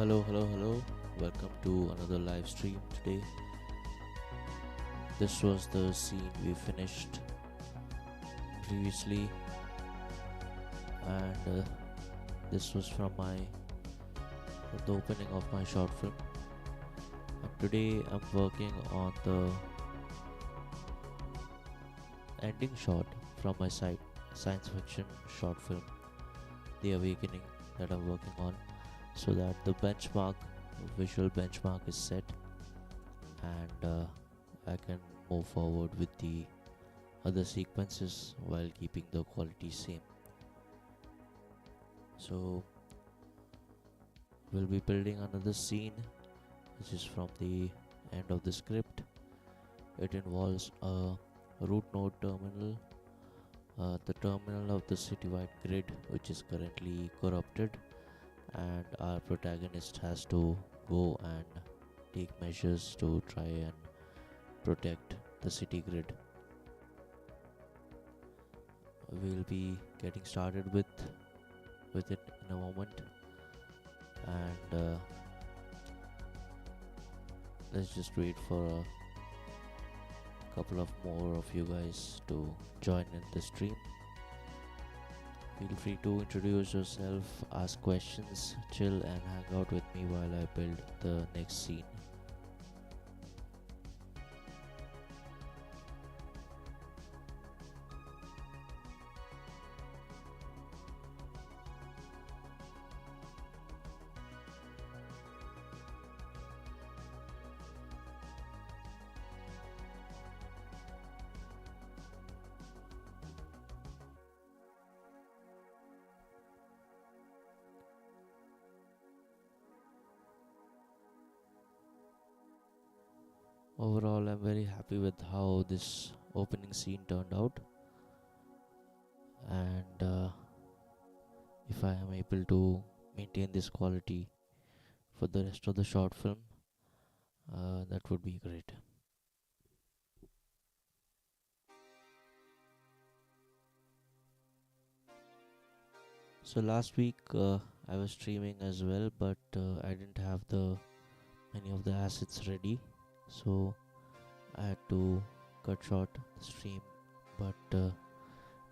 Hello. Welcome to another live stream today. This was the scene we finished previously, and this was from the opening of my short film. And today I'm working on the ending shot from my science fiction short film, The Awakening, that I'm working on, so that the visual benchmark is set, and I can move forward with the other sequences while keeping the quality same. So we'll be building another scene which is from the end of the script. It involves a root node terminal, the terminal of the citywide grid, which is currently corrupted, and our protagonist has to go and take measures to try and protect the city grid. We'll be getting started with it in a moment, and let's just wait for a couple of more of you guys to join in the stream. Feel free to introduce yourself, ask questions, chill and hang out with me while I build the next scene. Overall, I'm very happy with how this opening scene turned out, and if I am able to maintain this quality for the rest of the short film, that would be great. So last week I was streaming as well, but I didn't have many of the assets ready, so I had to cut short the stream. But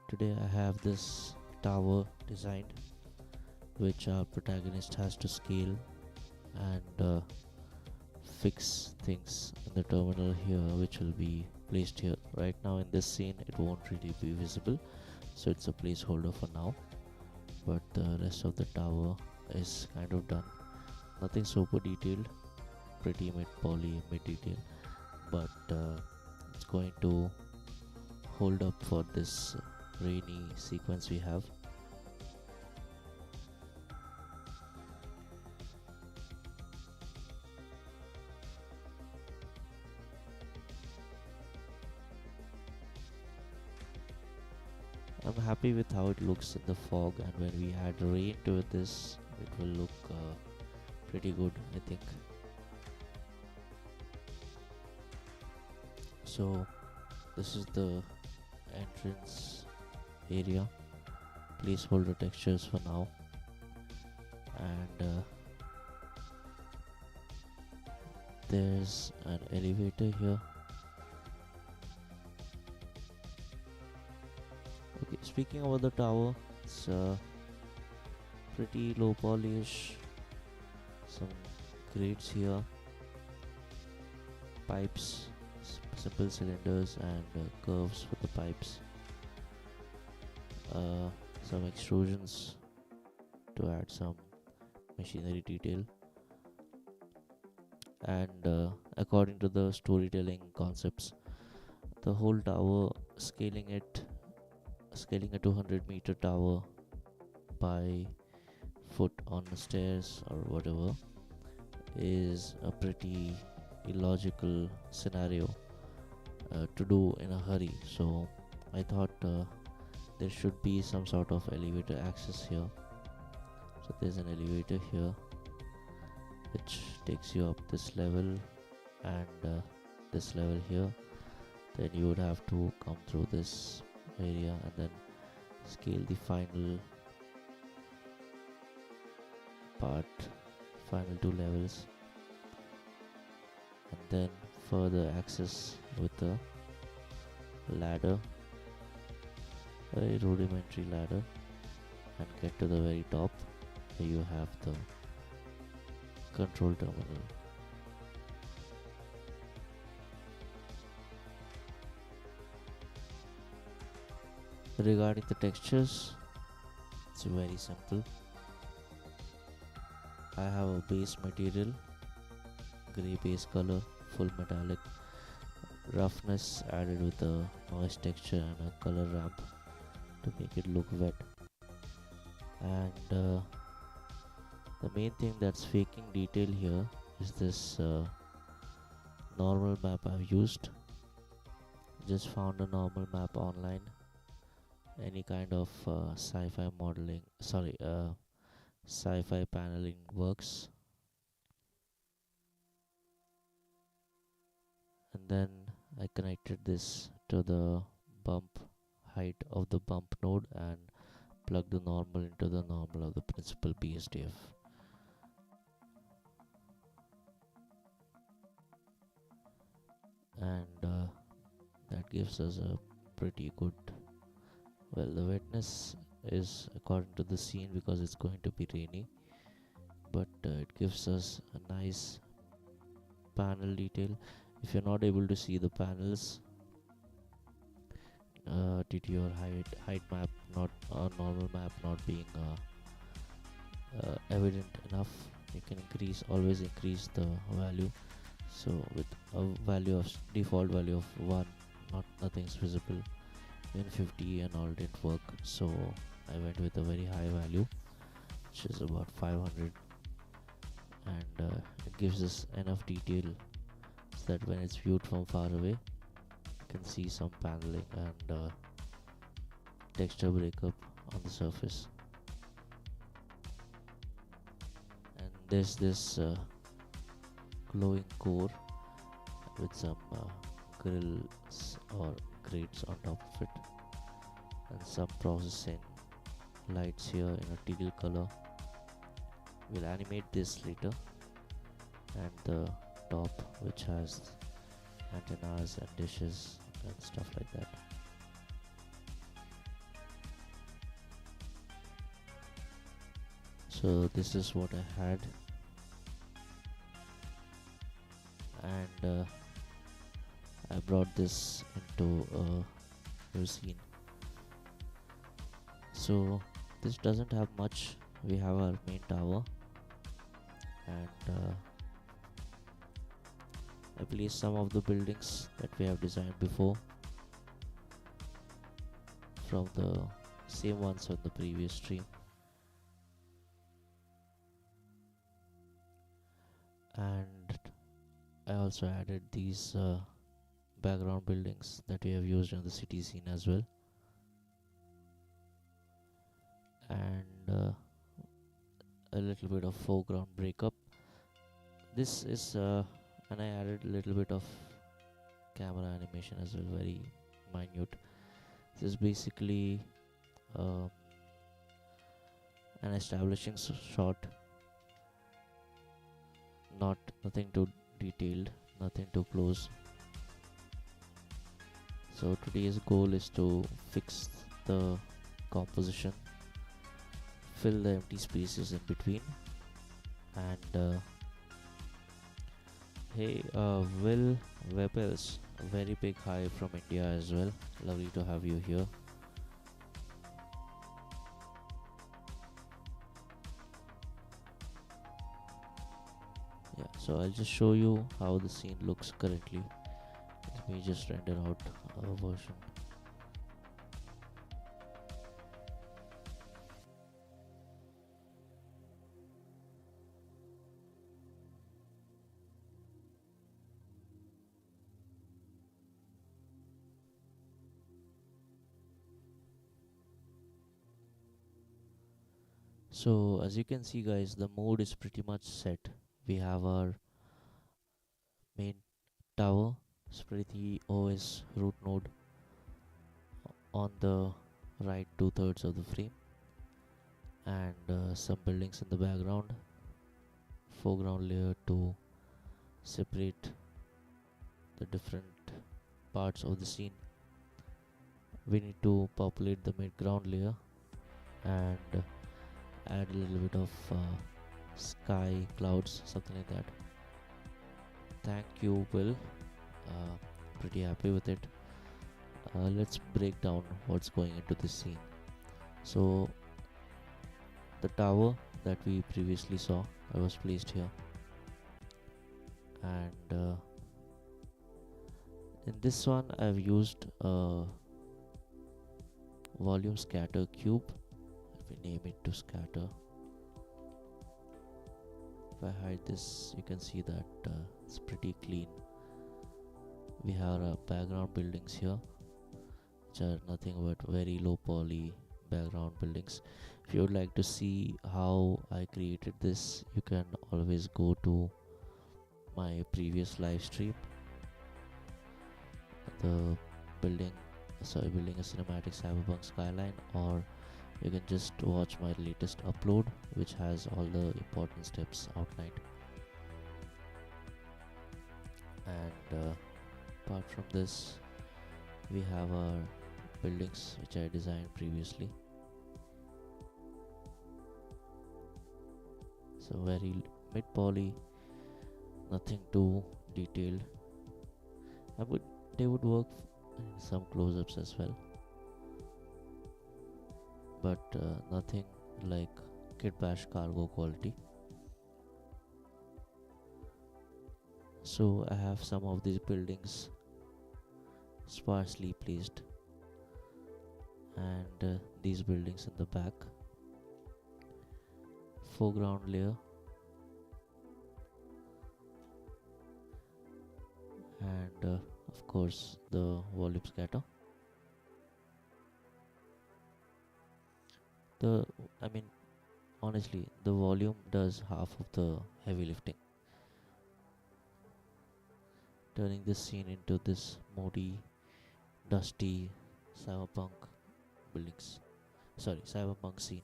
today I have this tower designed, which our protagonist has to scale and fix things in the terminal here, which will be placed here. Right now in this scene it won't really be visible, so it's a placeholder for now, but the rest of the tower is kind of done. Nothing super detailed, pretty mid detail, but it's going to hold up for this rainy sequence we have. I'm happy with how it looks in the fog, and when we add rain to this, it will look pretty good, I think. So this is the entrance area, placeholder textures for now, and there's an elevator here. Okay, speaking about the tower, it's pretty low polish, some grates here, pipes, simple cylinders and curves for the pipes, some extrusions to add some machinery detail, and according to the storytelling concepts, the whole tower scaling a 200-meter tower by foot on the stairs or whatever is a pretty illogical scenario to do in a hurry. So I thought there should be some sort of elevator access here. So there's an elevator here which takes you up this level and this level here. Then you would have to come through this area and then scale the final part final two levels, and then further access with a ladder, a very rudimentary ladder, and get to the very top where you have the control terminal. Regarding the textures, it's very simple. I have a base material, grey base color, full metallic, roughness added with a noise texture and a color ramp to make it look wet. And the main thing that's faking detail here is this normal map I've used. Just found a normal map online. Any kind of sci-fi modeling, sci-fi paneling works. And then I connected this to the bump height of the bump node and plugged the normal into the normal of the principal BSDF. And that gives us a pretty good, well, the wetness is according to the scene because it's going to be rainy, but it gives us a nice panel detail. If you're not able to see the panels due to your height map not normal map not being evident enough, you can always increase the value. So with a value of default value of 1, nothing's visible. Even 50 and all didn't work, so I went with a very high value, which is about 500, and it gives us enough detail so that when it's viewed from far away, you can see some paneling and texture breakup on the surface. And there's this glowing core with some grills or grates on top of it, and some processing lights here in a teal color. We'll animate this later. And the top, which has antennas and dishes and stuff like that. So this is what I had, and I brought this into a new scene. So this doesn't have much. We have our main tower, and I placed some of the buildings that we have designed before from the same ones on the previous stream. And I also added these background buildings that we have used in the city scene as well. And a little bit of foreground breakup. This is and I added a little bit of camera animation as well, very minute. This is basically an establishing shot, nothing too detailed, nothing too close. So today's goal is to fix the composition, fill the empty spaces in between, and hey, Will Webels, a very big hi from India as well. Lovely to have you here. Yeah, so I'll just show you how the scene looks currently. Let me just render out a version. So as you can see guys, the mood is pretty much set. We have our main tower, Spriti OS root node on the right 2/3 of the frame, and some buildings in the background foreground layer to separate the different parts of the scene. We need to populate the midground layer and add a little bit of sky, clouds, something like that. Thank you, Will. Pretty happy with it. Let's break down what's going into this scene. So, the tower that we previously saw, I was placed here, and in this one I've used a volume scatter cube. Let me name it to scatter. If I hide this, you can see that it's pretty clean. We have background buildings here, which are nothing but very low poly background buildings. If you would like to see how I created this, you can always go to my previous live stream, the building a cinematic cyberpunk skyline, or you can just watch my latest upload, which has all the important steps outlined. And apart from this, we have our buildings which I designed previously. So very mid poly, nothing too detailed. They would work in some close-ups as well, but nothing like Kit Bash cargo quality. So I have some of these buildings sparsely placed, and these buildings in the back. Foreground layer, and of course the volume scatter. Honestly, the volume does half of the heavy lifting, turning this scene into this moody, dusty cyberpunk cyberpunk scene.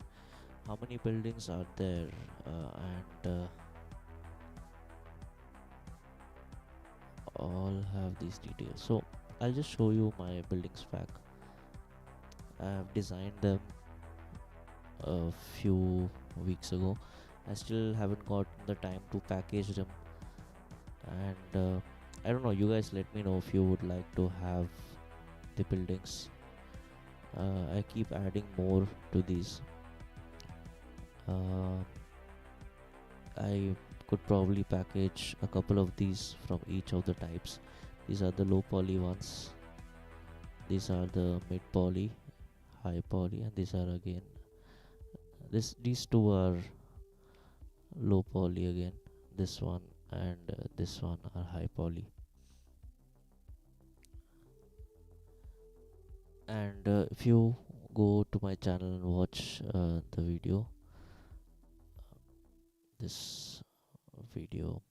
How many buildings are there? And all have these details. So I'll just show you my buildings back. I have designed them a few weeks ago. I still haven't got the time to package them, and I don't know, you guys let me know if you would like to have the buildings. I keep adding more to these. I could probably package a couple of these from each of the types. These are the low poly ones, these are the mid poly, high poly, and these are again these two are low poly again. This one and this one are high poly. And if you go to my channel and watch the video, this video,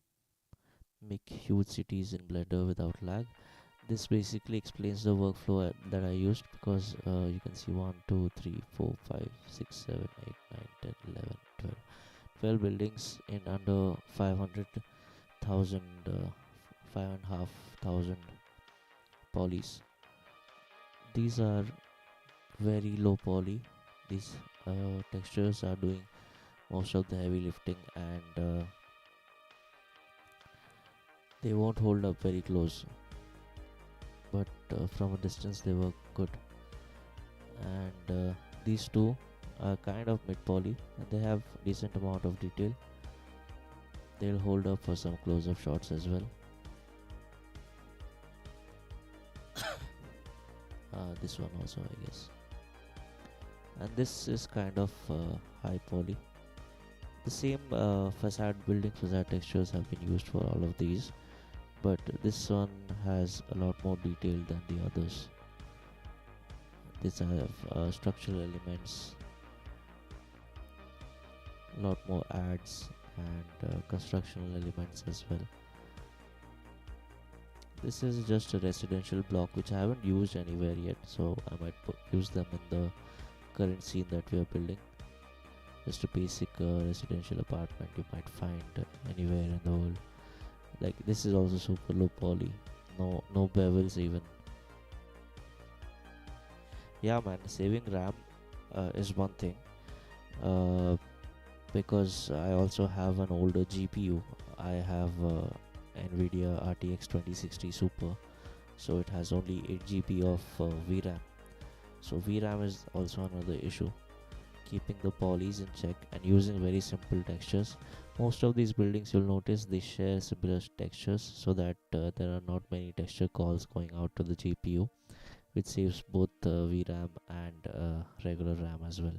make huge cities in Blender without lag. This basically explains the workflow that I used, because you can see 1, 2, 3, 4, 5, 6, 7, 8, 9, 10, 11, 12 buildings in under 500,000, 5,500 polys. These are very low poly. These textures are doing most of the heavy lifting, and they won't hold up very close, but from a distance they work good. And these two are kind of mid poly, and they have decent amount of detail. They'll hold up for some close-up shots as well. This one also, I guess. And this is kind of high poly. The same facade textures have been used for all of these, but this one has a lot more detail than the others. These have structural elements, a lot more ads, and constructional elements as well. This is just a residential block which I haven't used anywhere yet, so I might use them in the current scene that we are building. just a basic residential apartment you might find anywhere in the world. Like this is also super low poly, no bevels even. Yeah, man, saving RAM is one thing. Uh, because I also have an older GPU. I have NVIDIA RTX 2060 Super, so it has only 8 GB of VRAM. So VRAM is also another issue. Keeping the polys in check and using very simple textures. Most of these buildings, you'll notice they share similar textures, so that there are not many texture calls going out to the GPU, which saves both VRAM and regular RAM as well.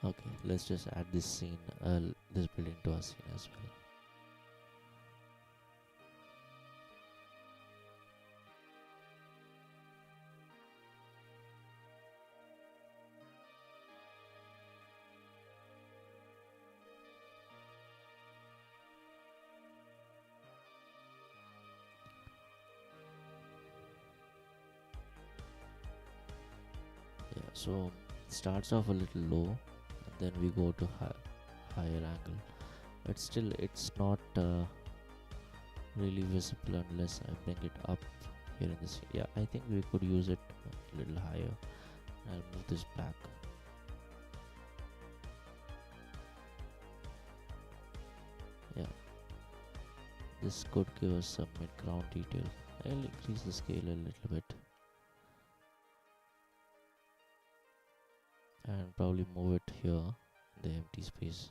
Okay, let's just add this scene, this building to our scene as well. Yeah, so it starts off a little low, and then we go to higher angle. But still, it's not really visible unless I bring it up here in this. Yeah, I think we could use it a little higher. I'll move this back. Yeah, this could give us some midground detail. I'll increase the scale a little bit and probably move it here in the empty space.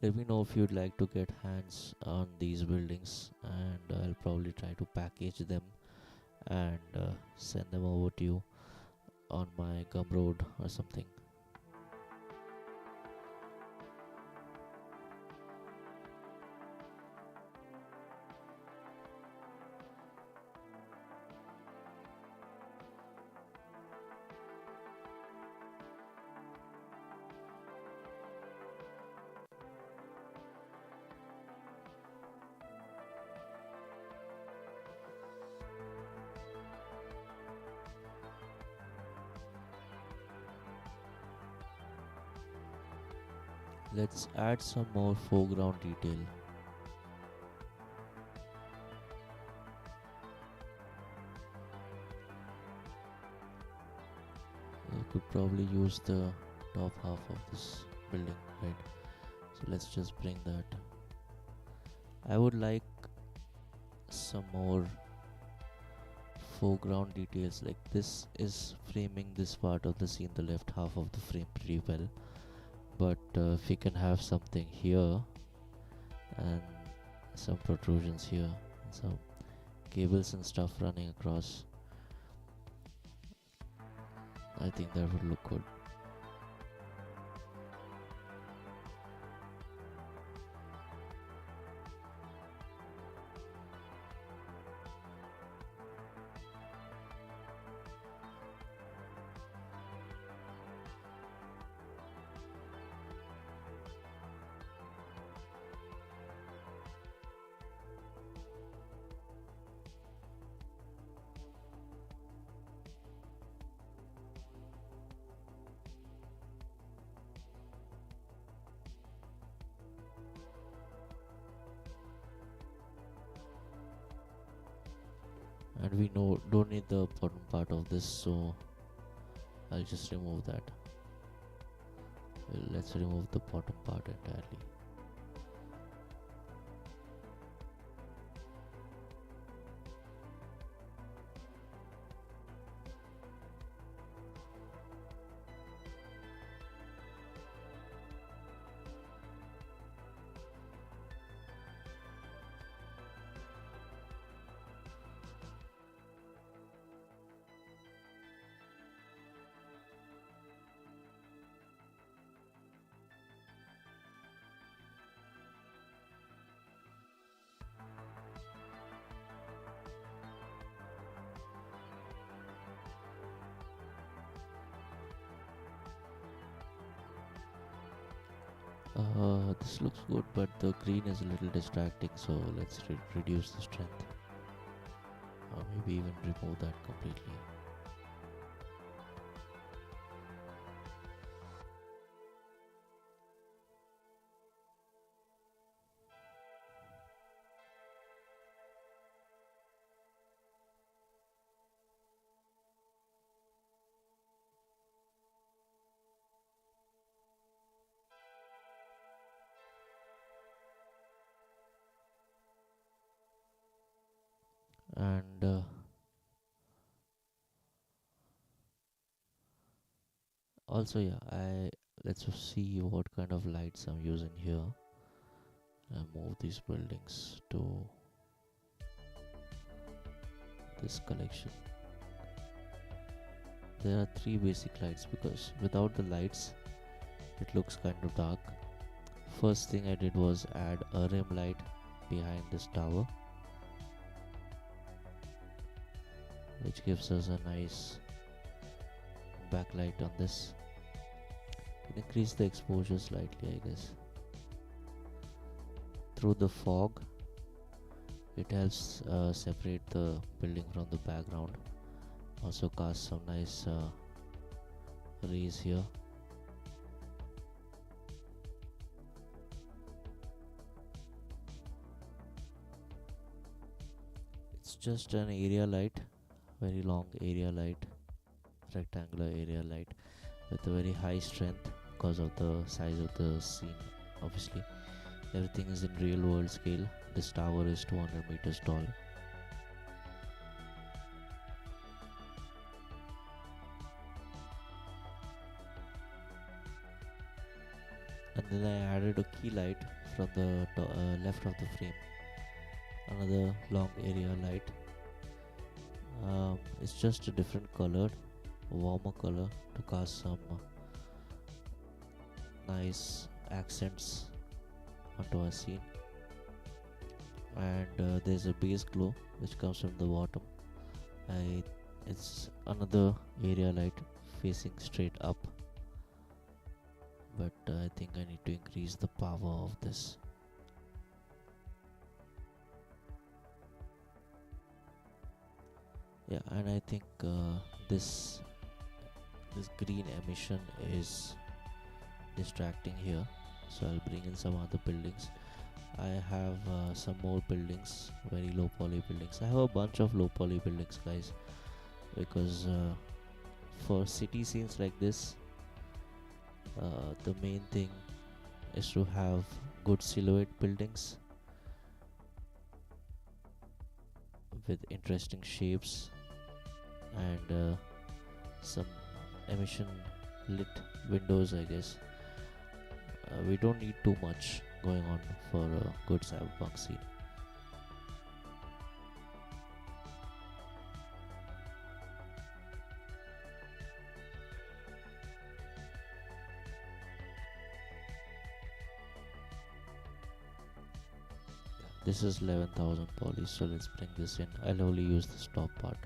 Let me know if you'd like to get hands on these buildings, and I'll probably try to package them and send them over to you on my Gumroad or something. Let's add some more foreground detail. You could probably use the top half of this building, right? So let's just bring that. I would like some more foreground details, like this is framing this part of the scene, the left half of the frame, pretty well. But if we can have something here and some protrusions here, and some cables and stuff running across, I think that would look good. And we don't need the bottom part of this, so I'll just remove that. Well, let's remove the bottom part entirely. This looks good, but the green is a little distracting, so let's reduce the strength. Or maybe even remove that completely. And also, yeah, I let's see what kind of lights I'm using here. I move these buildings to this collection. There are three basic lights because without the lights, it looks kind of dark. First thing I did was add a rim light behind this tower, which gives us a nice backlight on this. Increase the exposure slightly, I guess. Through the fog, it helps separate the building from the background. Also cast some nice rays here. It's just an area light, very long area light, rectangular area light with a very high strength because of the size of the scene. Obviously, everything is in real world scale. This tower is 200 meters tall. And then I added a key light from the left of the frame, another long area light. It's just a different color, warmer color to cast some nice accents onto our scene. And there's a base glow which comes from the bottom. It's another area light facing straight up, but I think I need to increase the power of this. Yeah, and I think this green emission is distracting here, so I'll bring in some other buildings. I have some more buildings, very low poly buildings. I have a bunch of low poly buildings, guys, because for city scenes like this, the main thing is to have good silhouette buildings with interesting shapes and some emission lit windows, I guess. We don't need too much going on for a good cyberpunk scene. This is 11,000 poly, so let's bring this in. I'll only use this top part.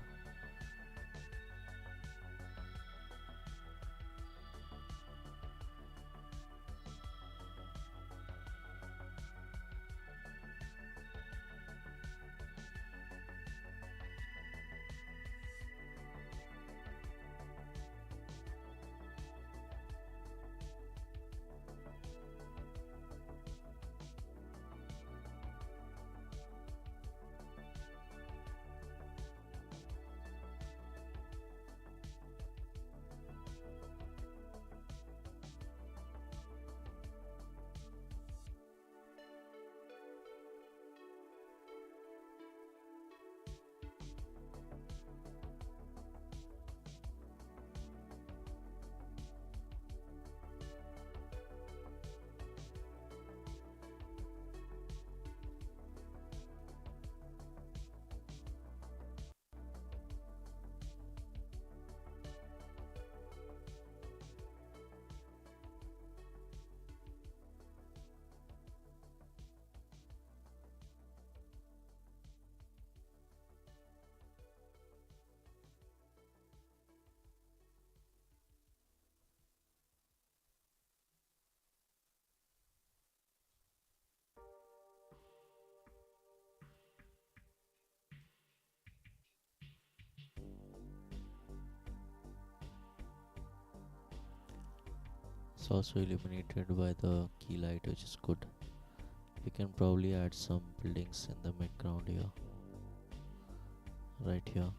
also illuminated by the key light, which is good. We can probably add some buildings in the midground here, right here.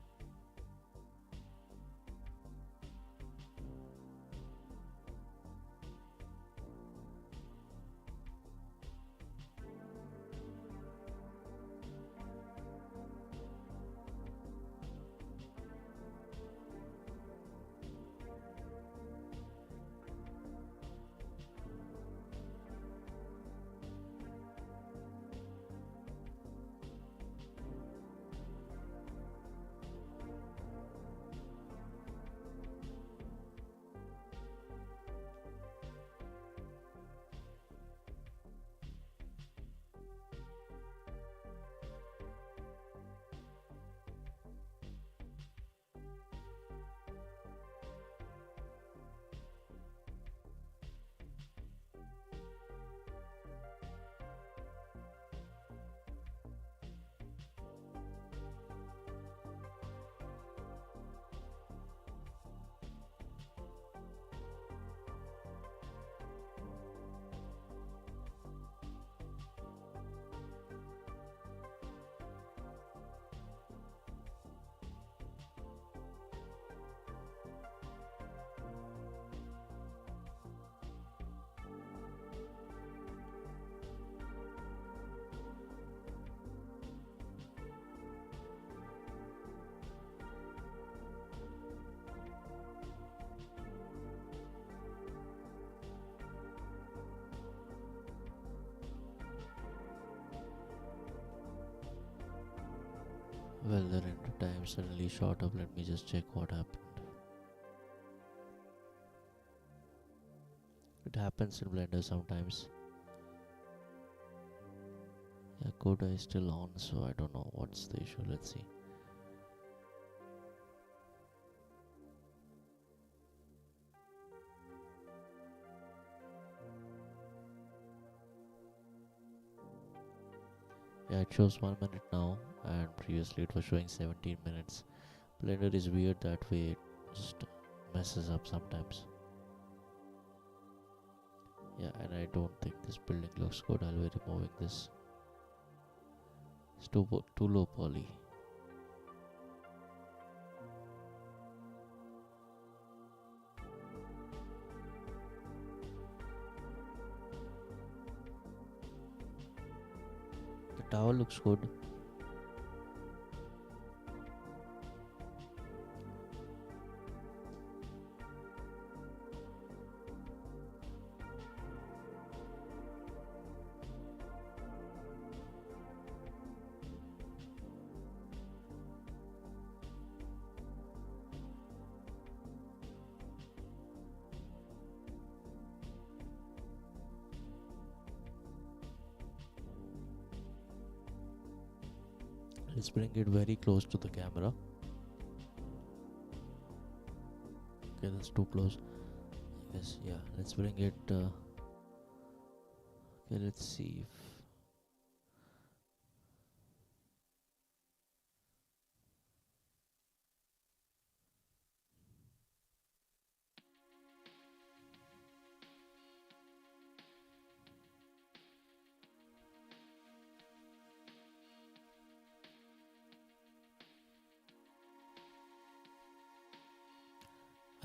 Well, the render time suddenly shot up. Let me just check what happened. It happens in Blender sometimes. Yeah, Coda is still on, so I don't know what's the issue. Let's see. Yeah, it shows 1 minute now, and previously it was showing 17 minutes. Blender is weird that way, it just messes up sometimes. Yeah, and I don't think this building looks good. I'll be removing this. It's too low poly. The tower looks good. Let's bring it very close to the camera. Okay, that's too close. I guess, yeah, let's bring it. Okay, let's see if.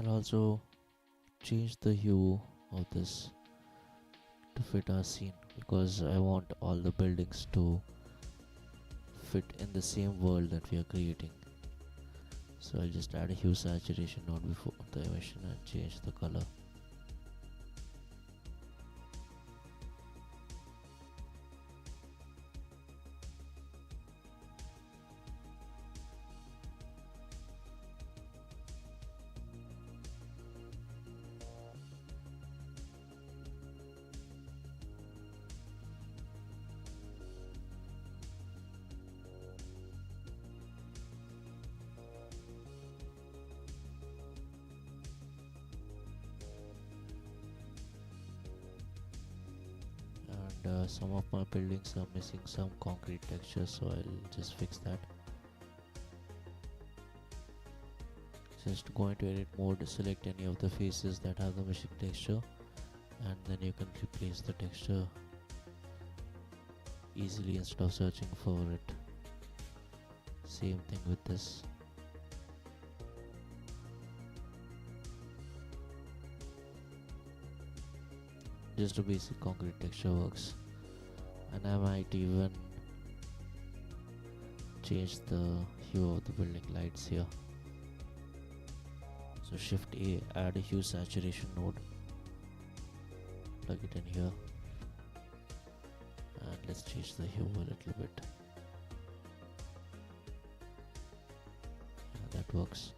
I'll also change the hue of this to fit our scene because I want all the buildings to fit in the same world that we are creating. So I'll just add a hue saturation node before the emission and change the color. Some of my buildings are missing some concrete texture, so I'll just fix that. Just go into edit mode, select any of the faces that have the missing texture and then you can replace the texture easily instead of searching for it. Same thing with this. Just a basic concrete texture works, and I might even change the hue of the building lights here. So Shift A, add a hue saturation node, plug it in here, and let's change the hue a little bit. Yeah, that works.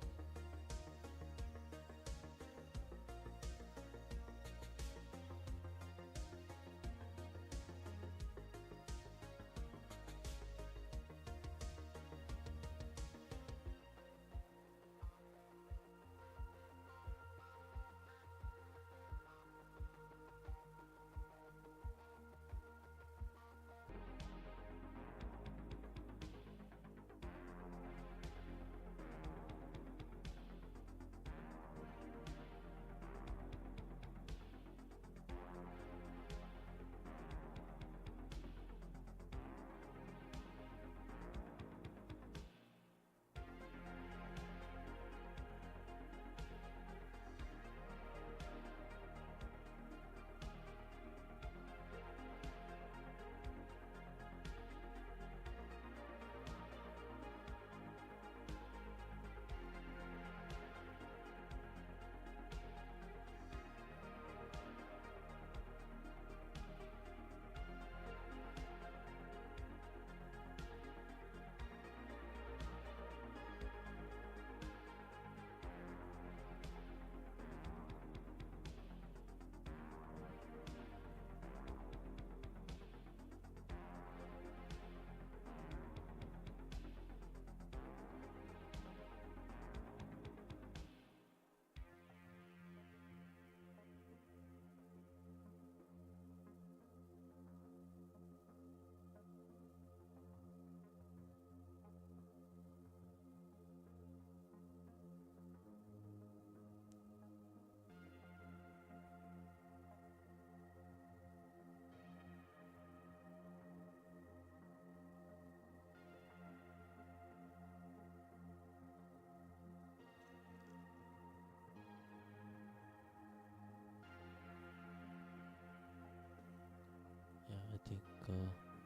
Yeah, I think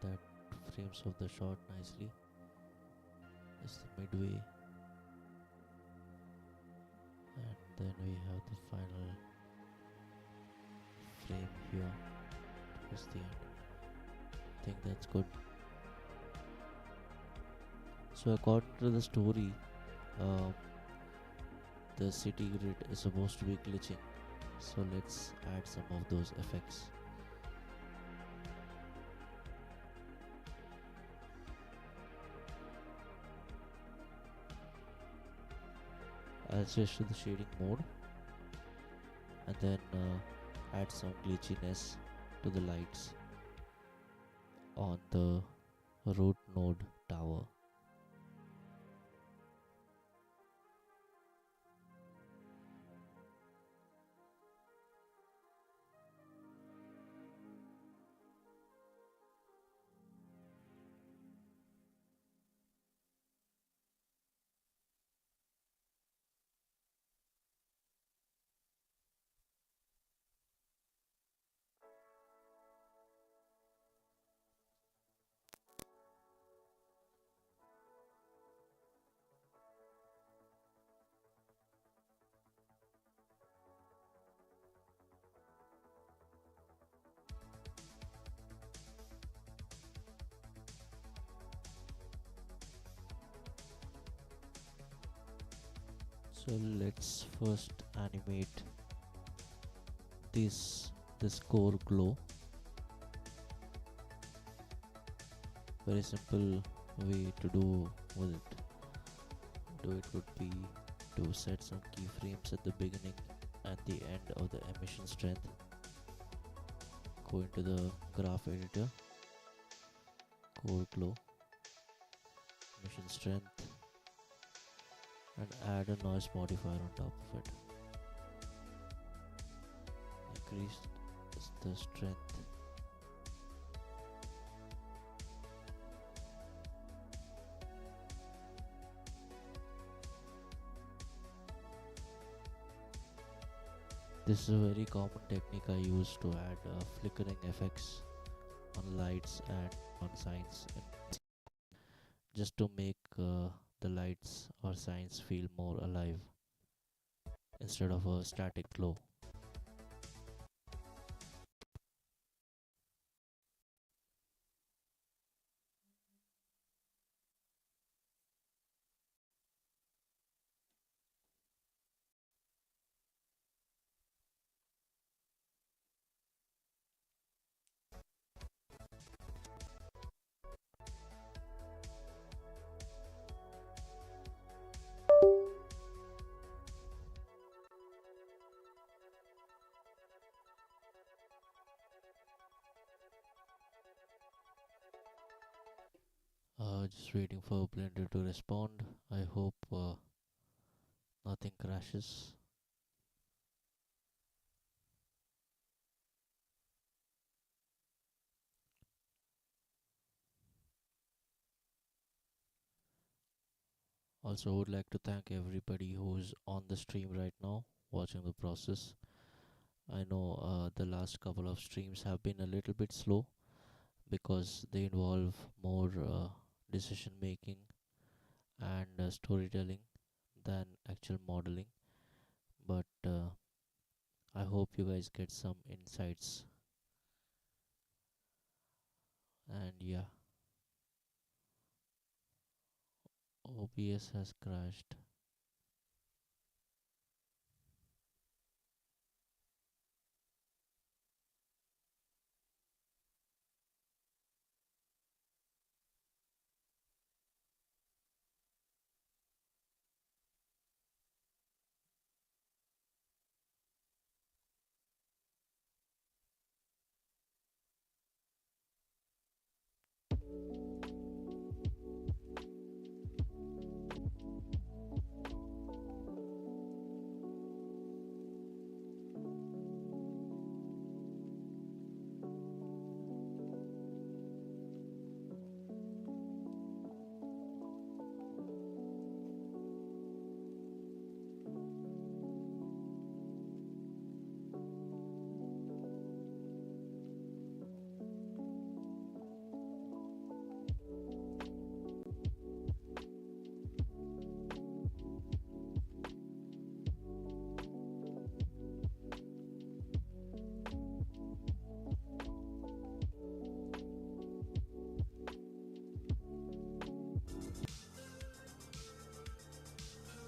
that frames of the shot nicely. It's the midway, and then we have the final frame here towards the end. I think that's good. So according to the story, um, the city grid is supposed to be glitching. So let's add some of those effects. I'll switch to the shading mode and then add some glitchiness to the lights on the root node tower. So let's first animate this core glow. Very simple way to do with it. Would be to set some keyframes at the beginning and the end of the emission strength. Go into the graph editor, core glow, emission strength, and add a noise modifier on top of it. increase the strength. This is a very common technique I use to add flickering effects on lights and on signs, and just to make the lights or signs feel more alive instead of a static glow. Just waiting for Blender to respond. I hope nothing crashes. Also, I would like to thank everybody who's on the stream right now, watching the process. I know the last couple of streams have been a little bit slow because they involve more decision making and storytelling than actual modeling. But I hope you guys get some insights. And yeah, OBS has crashed.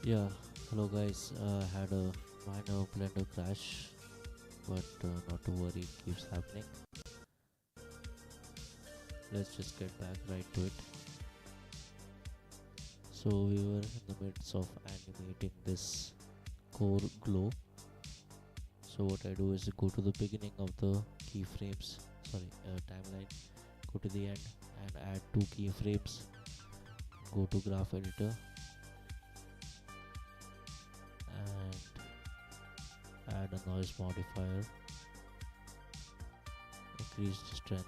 Yeah, hello guys. Had a minor Blender crash, but not to worry, it keeps happening. Let's just get back right to it. So we were in the midst of animating this core glow. So what I do is go to the beginning of the keyframes, timeline, go to the end and add two keyframes. Go to graph editor and add a noise modifier, increase the strength.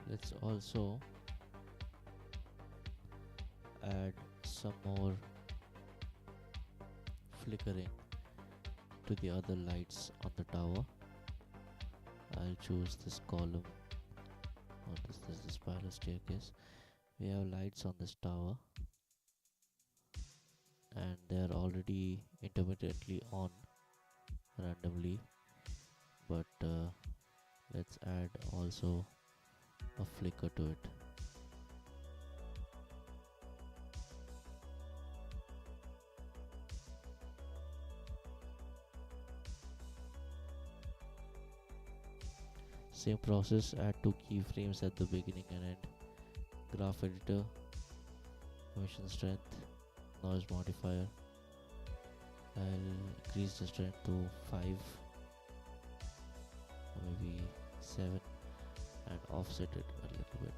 Let's also add some more flickering to the other lights on the tower. I'll choose this column Notice this is the spiral staircase. We have lights on this tower, and they are already intermittently on randomly, but let's add also a flicker to it. Same process, add two keyframes at the beginning and end. Graph editor, emission strength, noise modifier. I'll increase the strength to 5, maybe 7, and offset it a little bit.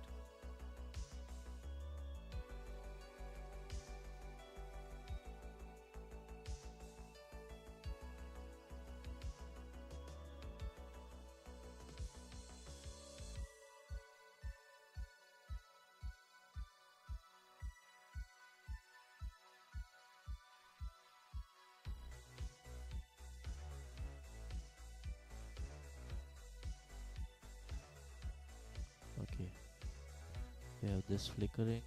Okay, we have this flickering,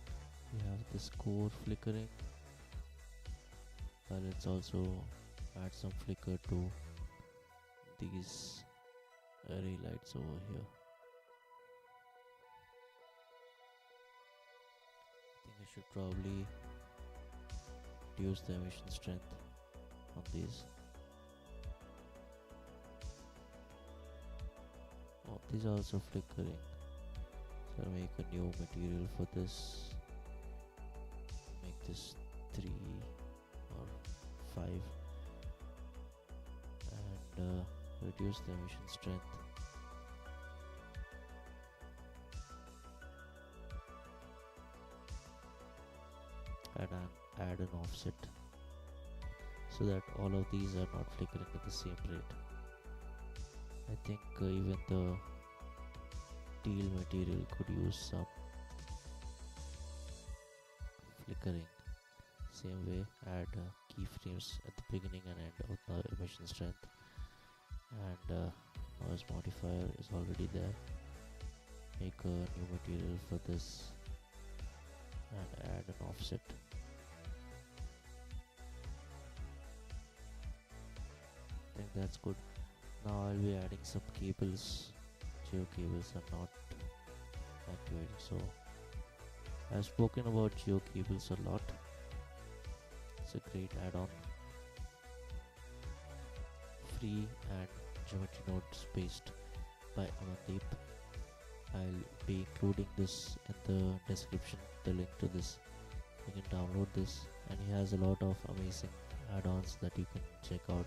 we have this core flickering. Let's also add some flicker to these array lights over here. I think I should probably reduce the emission strength on these. Oh, these are also flickering. So I'll make a new material for this. Make this 3 or 5 and reduce the emission strength. And add an offset so that all of these are not flickering at the same rate. I think even the teal material could use some flickering. Same way, add keyframes at the beginning and end of the emission strength, and noise modifier is already there. Make a new material for this and add an offset. I think that's good. Now I'll be adding some cables. Geo cables are not activated, so I've spoken about Geo Cables a lot. It's a great add-on, free and geometry nodes based by Amandeep. I'll be including this in the description, the link to this. You can download this, and he has a lot of amazing add-ons that you can check out.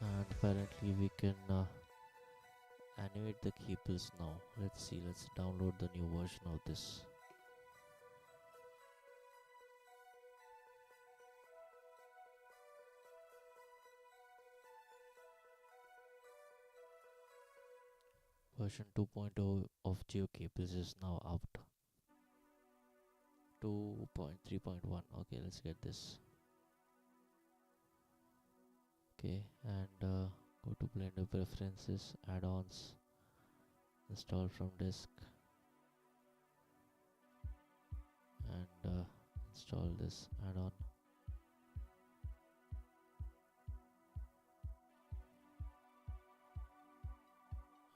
And apparently we can animate the cables now. Let's see, let's download the new version of this. Version 2.0 of Geo Cables is now out. 2.3.1. Okay, let's get this. Okay, and go to Blender Preferences, Add-ons, install from disk, and install this add-on.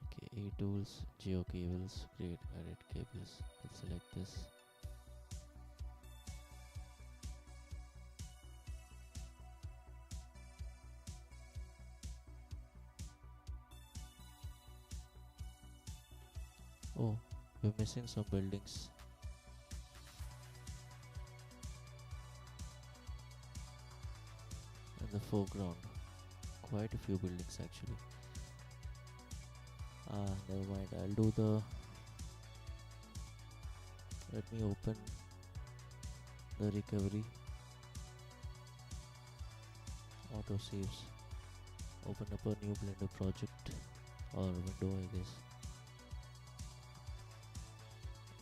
Okay, A tools, Geo Cables, create edit cables. Let's select this. Oh, we're missing some buildings. In the foreground. Quite a few buildings actually. Never mind. I'll do the... Let me open the recovery. Auto saves. Open up a new Blender project or window, I guess.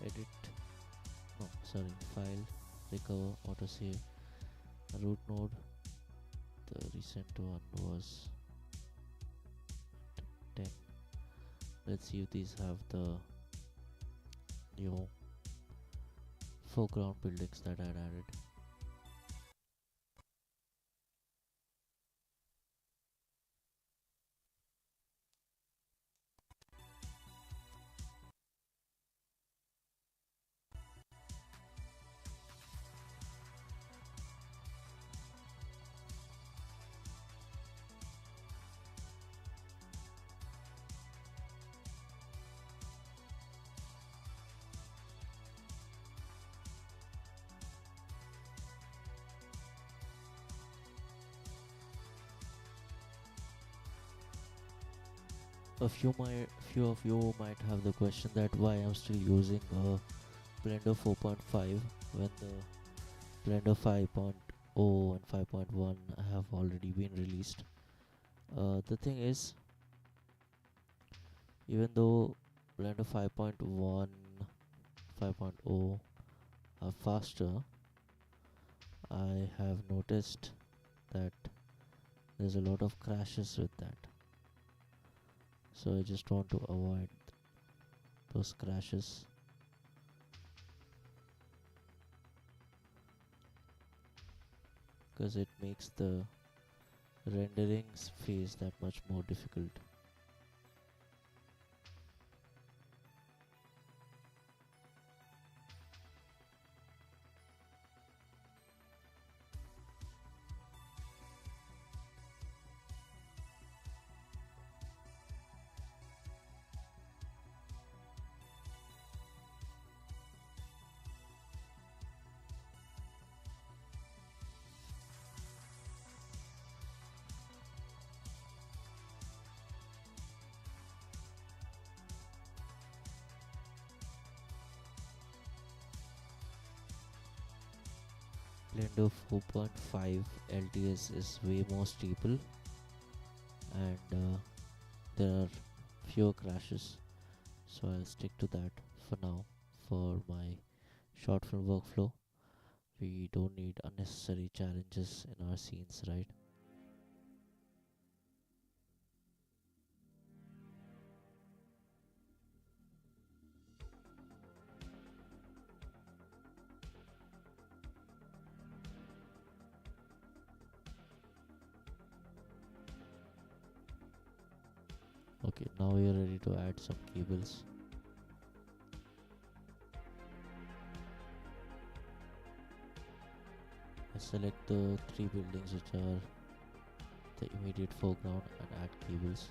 Edit, no, sorry, file, recover, autosave, root node, the recent one was 10. Let's see if these have the new foreground buildings that I had added. Few of you might have the question that why I'm still using Blender 4.5 when the Blender 5.0 and 5.1 have already been released. The thing is, even though Blender 5.1, 5.0 are faster, I have noticed that there's a lot of crashes with that. So I just want to avoid those crashes. Because it makes the rendering phase that much more difficult. Blender 4.5 LTS is way more stable and there are fewer crashes, so I'll stick to that for now. For my short film workflow, we don't need unnecessary challenges in our scenes, right? Okay, now we are ready to add some cables. I select the three buildings which are the immediate foreground and add cables.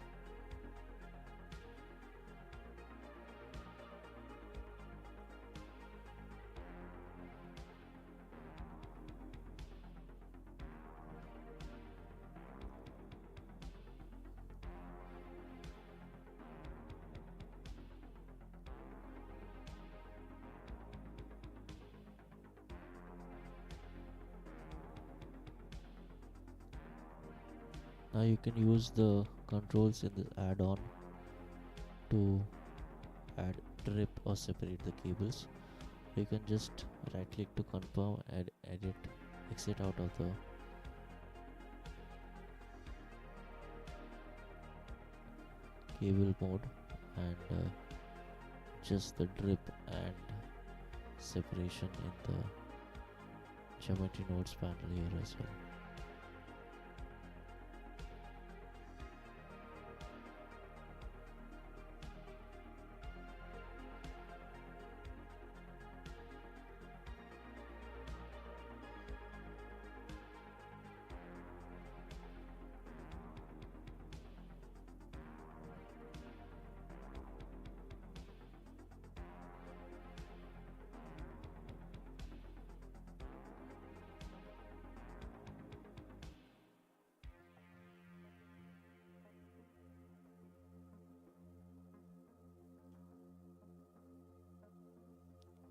Now you can use the controls in the add-on to add, drip or separate the cables. You can just right click to confirm and edit, exit out of the cable mode and just the drip and separation in the geometry nodes panel here as well.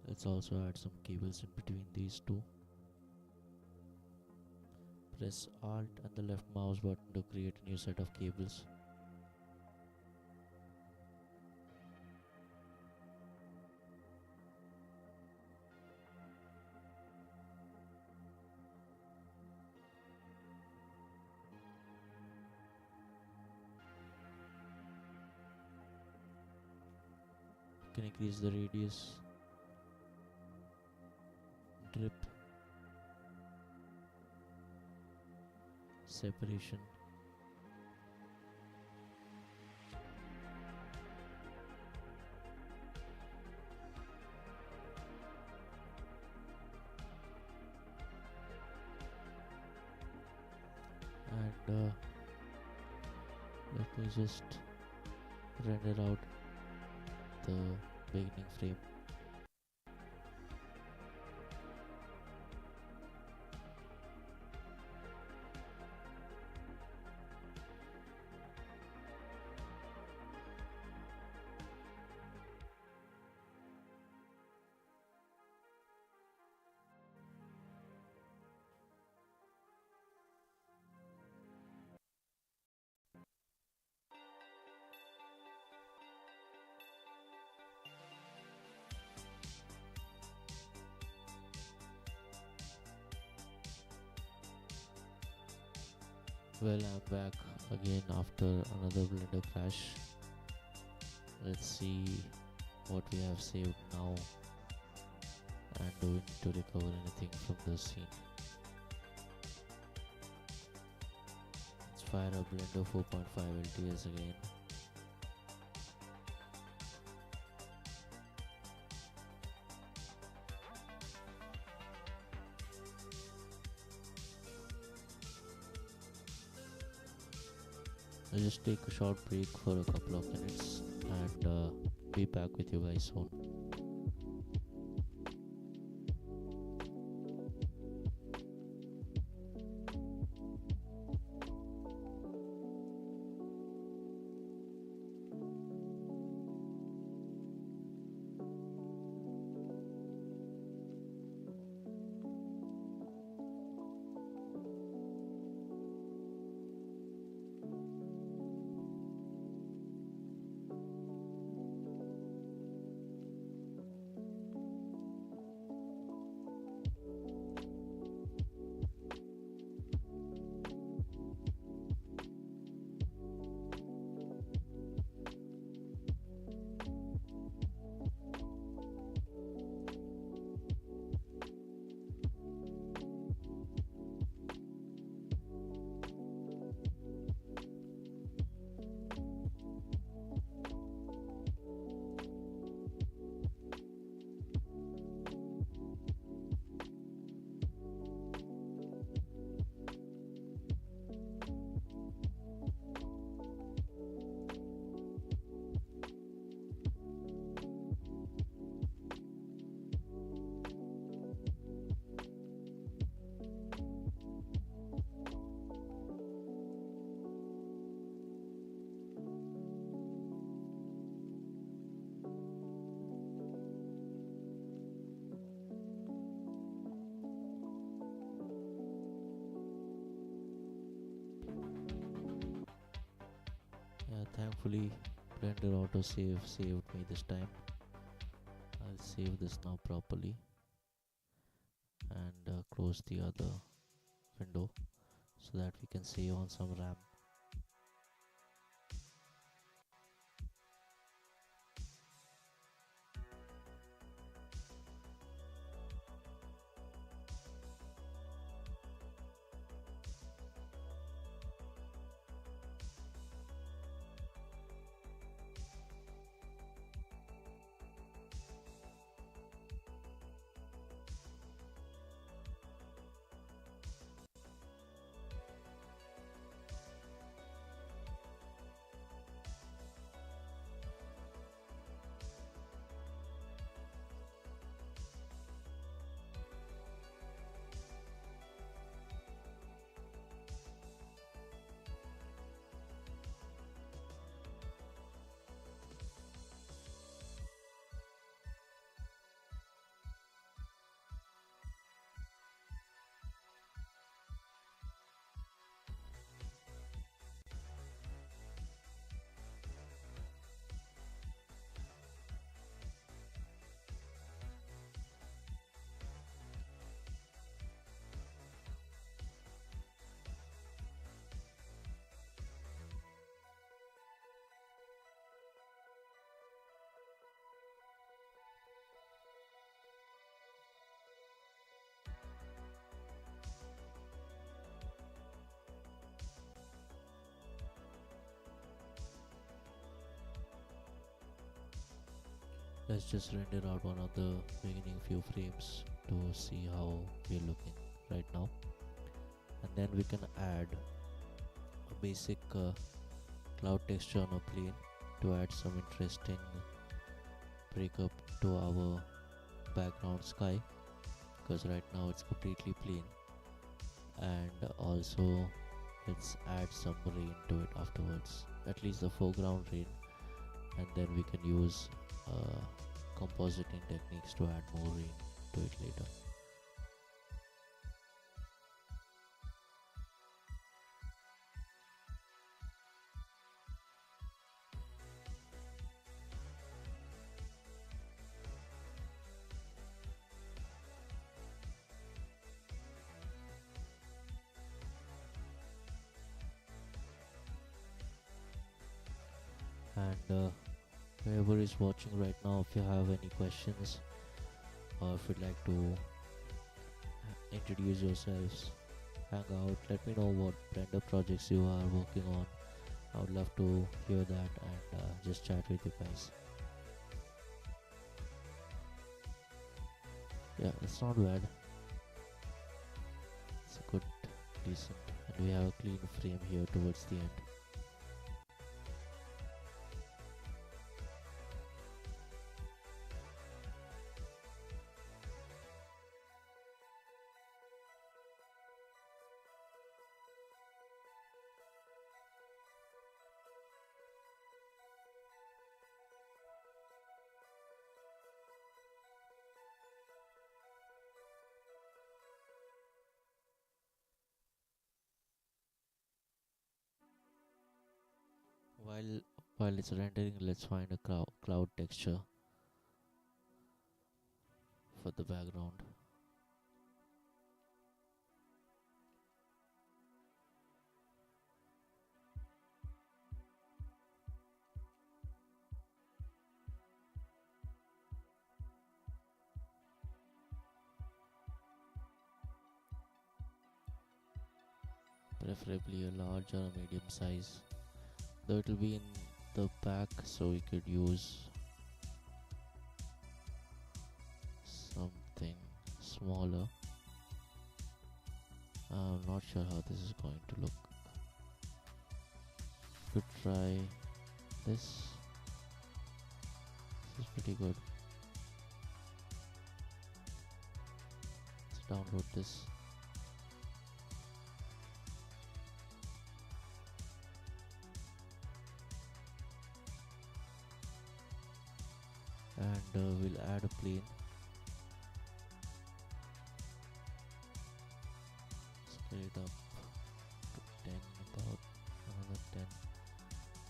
Let's also add some cables in between these two. Press Alt and the left mouse button to create a new set of cables. can increase the radius, drip, separation. And let me just render out the beginning frame. Well, I'm back again after another Blender crash. Let's see what we have saved now, and do we need to recover anything from the scene. Let's fire up Blender 4.5 LTS again. I'll just take a short break for a couple of minutes and be back with you guys soon. Thankfully, Blender autosave saved me this time. I'll save this now properly and close the other window so that we can save on some RAM. Let's just render out one of the beginning few frames to see how we're looking right now, and then we can add a basic cloud texture on a plane to add some interesting breakup to our background sky, because right now it's completely plain. And also let's add some rain to it afterwards, at least the foreground rain, and then we can use compositing techniques to add more rain to it later. And whoever is watching right now, if you have any questions or if you'd like to introduce yourselves, hang out, let me know what Blender projects you are working on. I would love to hear that and just chat with you guys. Yeah, it's not bad. It's a good, decent, and we have a clean frame here towards the end. While while it's rendering, let's find a cloud texture for the background. Preferably a large or a medium size, though it will be in the back, so we could use something smaller. I'm not sure how this is going to look. Could try this. This is pretty good. Let's download this. And we'll add a plane. Scale it up to 10, about another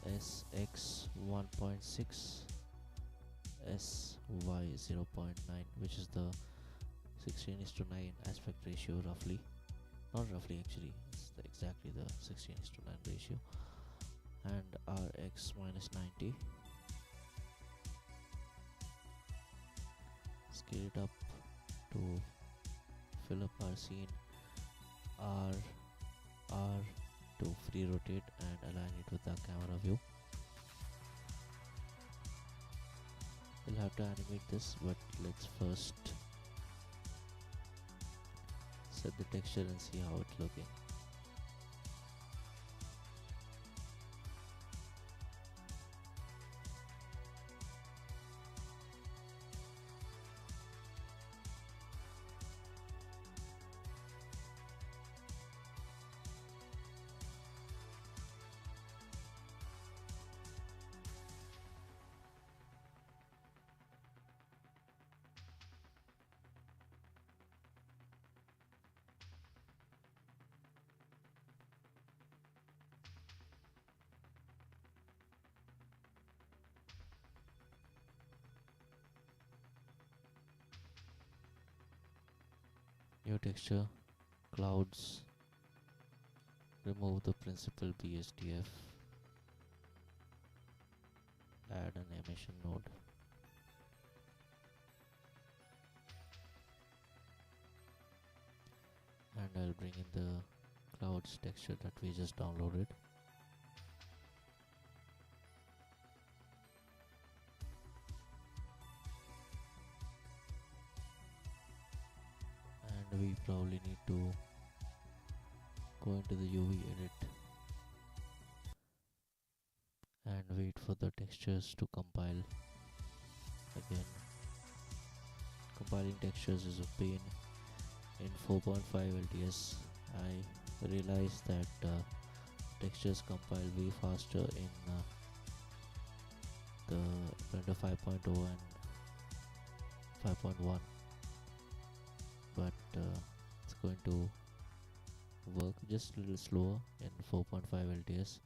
10. SX 1.6, SY 0.9, which is the 16:9 aspect ratio roughly. Not roughly actually, it's exactly the 16:9 ratio. And RX minus 90. Scale it up to fill up our scene. R to free rotate and align it with the camera view. We'll have to animate this, but let's first set the texture and see how it's looking. New texture, clouds, remove the principal BSDF, add an emission node. And I'll bring in the clouds texture that we just downloaded. we probably need to go into the UV edit and wait for the textures to compile again. Compiling textures is a pain. In 4.5 LTS, I realized that textures compile way faster in the Blender 5.0 and 5.1, but it's going to work just a little slower in 4.5 LTS.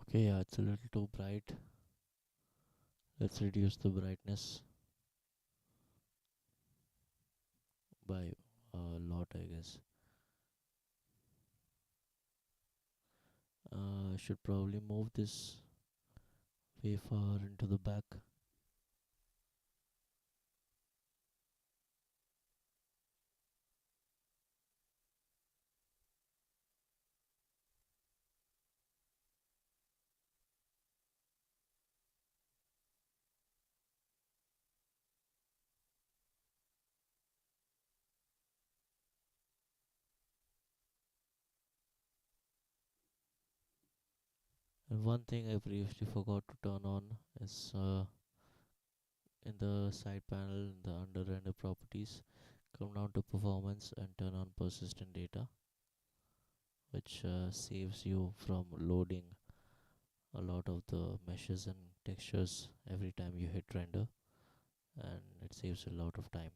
Okay, yeah, it's a little too bright. Let's reduce the brightness by a lot, I guess. I should probably move this way far into the back. And one thing I previously forgot to turn on is in the side panel in the under render properties, come down to performance and turn on persistent data, which saves you from loading a lot of the meshes and textures every time you hit render, and it saves a lot of time.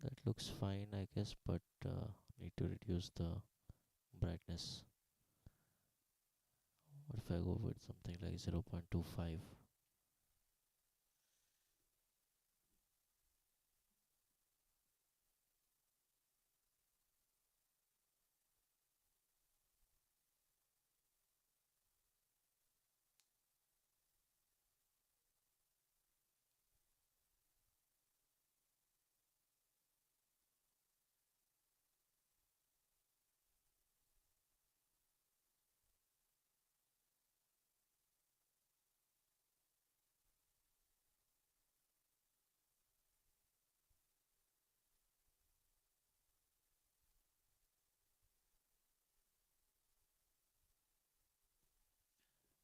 That looks fine, I guess, but need to reduce the brightness. What if I go with something like 0.25?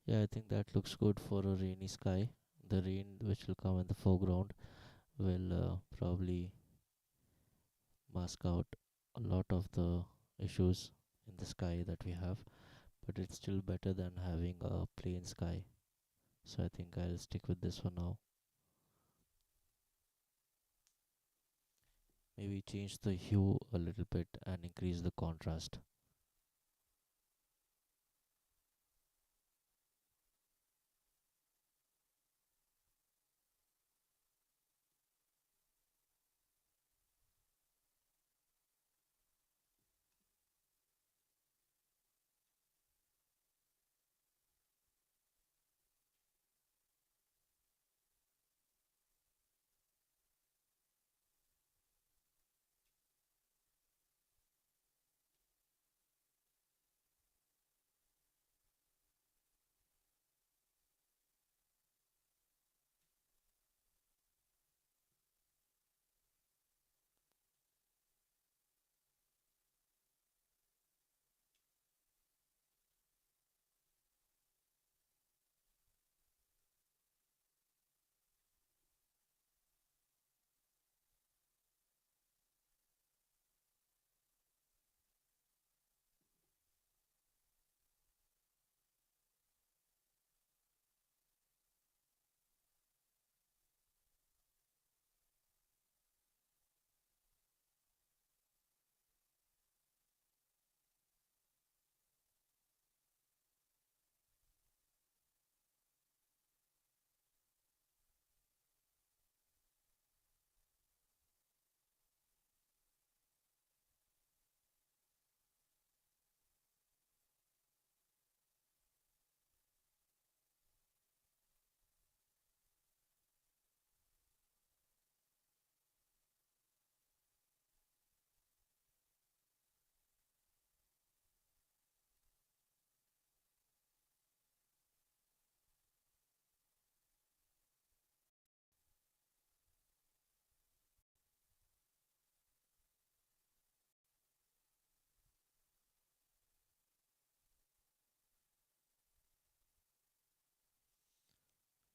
Yeah, I think that looks good for a rainy sky. The rain which will come in the foreground will probably mask out a lot of the issues in the sky that we have, but it's still better than having a plain sky. So I think I'll stick with this for now. Maybe change the hue a little bit and increase the contrast.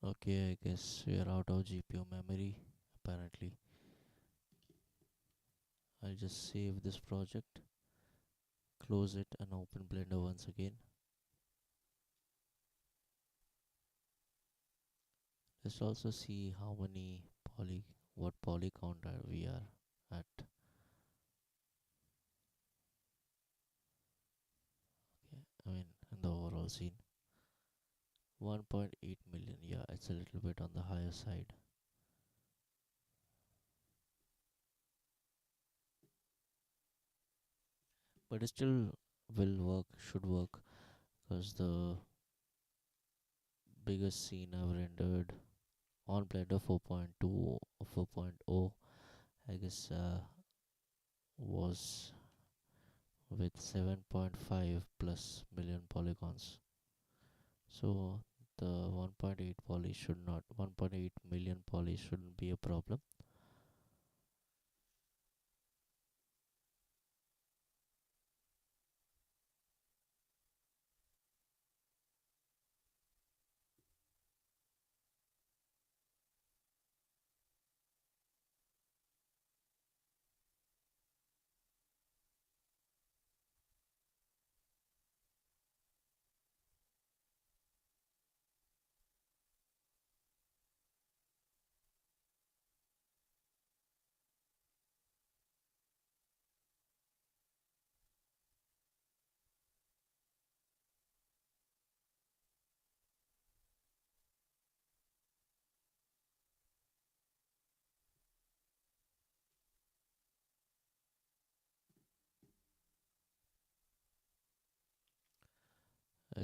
Okay, I guess we are out of GPU memory. Apparently, I'll just save this project, close it, and open Blender once again. Let's also see how many what poly count we are at. Okay, I mean, in the overall scene, 1.8 million. Yeah, it's a little bit on the higher side, but it still will work. Should work because the biggest scene I've rendered on Blender 4.2 or 4.0, I guess, was with 7.5 plus million polygons. So the 1.8 poly should not 1.8 million poly shouldn't be a problem.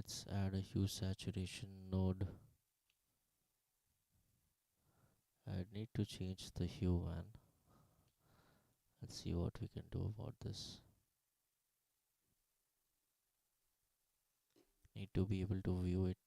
Let's add a hue saturation node. I need to change the hue, man. Let's see what we can do about this. Need to be able to view it.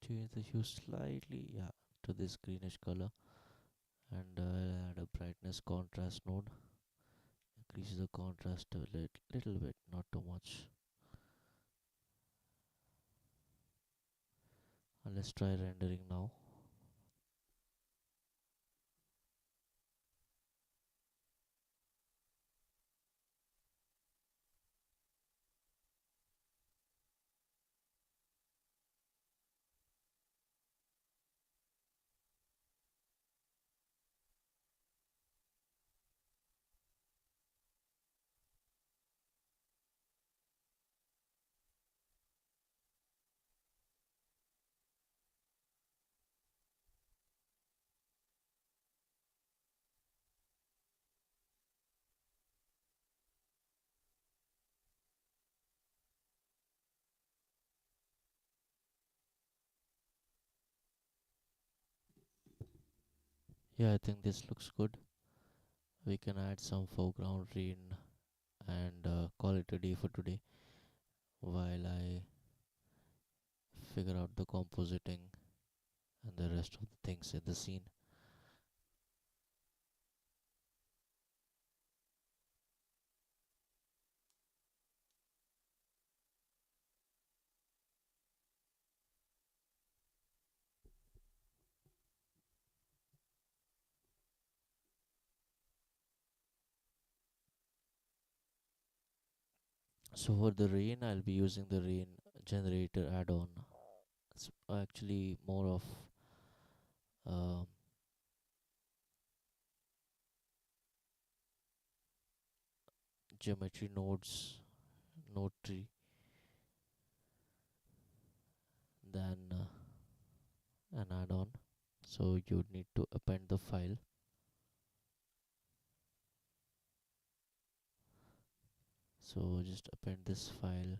Change the hue slightly, yeah, to this greenish color, and I'll add a brightness contrast node. Increase the contrast a little bit, not too much. And let's try rendering now. Yeah, I think this looks good. We can add some foreground rain and call it a day for today while I figure out the compositing and the rest of the things in the scene. So for the rain, I'll be using the rain generator add-on. It's actually more of um, geometry nodes, node tree than an add-on. So you need to append the file. So just append this file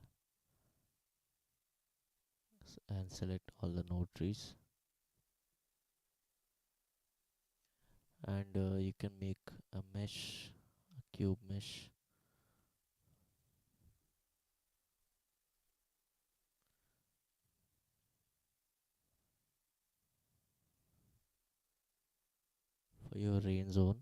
and select all the node trees, and you can make a mesh, a cube mesh. For your rain zone.